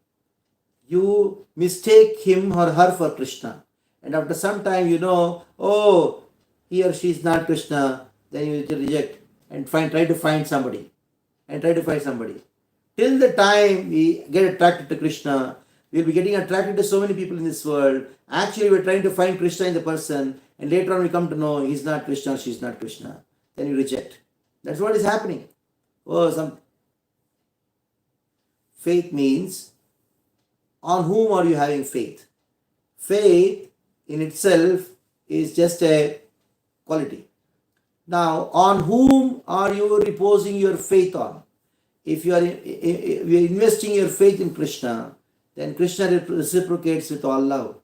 you mistake him or her for Krishna. And after some time, oh, he or she is not Krishna, then you reject and try to find somebody. Till the time we get attracted to Krishna, we'll be getting attracted to so many people in this world. Actually, we're trying to find Krishna in the person, and later on we come to know he's not Krishna, she's not Krishna. Then you reject. That's what is happening. Oh, some faith means on whom are you having faith? Faith in itself is just a quality. Now, on whom are you reposing your faith on? If you are investing your faith in Krishna, then Krishna reciprocates with all love.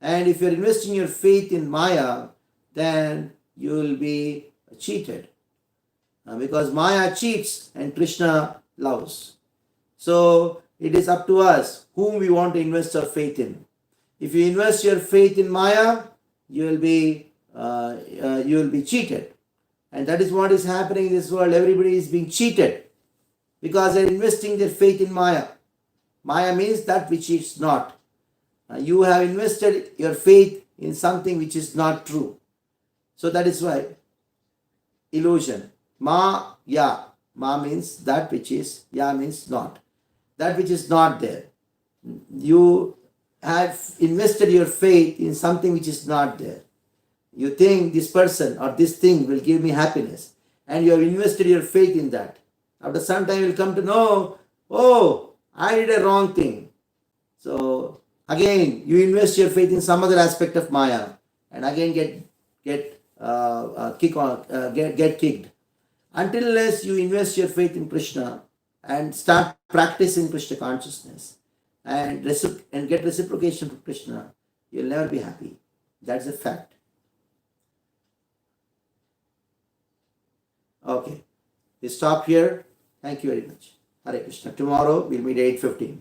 And if you are investing your faith in Maya, then you will be cheated. Because Maya cheats and Krishna loves. So it is up to us whom we want to invest our faith in. If you invest your faith in Maya, you will be cheated. And that is what is happening in this world. Everybody is being cheated because they are investing their faith in Maya. Maya means that which is not. You have invested your faith in something which is not true. So that is why illusion. Ya. Ma means that which is, ya means not. That which is not there. You have invested your faith in something which is not there. You think this person or this thing will give me happiness, and you have invested your faith in that. After some time, you will come to know, oh, I did a wrong thing. So again, you invest your faith in some other aspect of Maya, and again get kicked. Until unless you invest your faith in Krishna and start practicing Krishna consciousness and get reciprocation from Krishna, you'll never be happy. That's a fact. Okay, we stop here. Thank you very much. Hare Krishna. Tomorrow we'll meet at 8:15.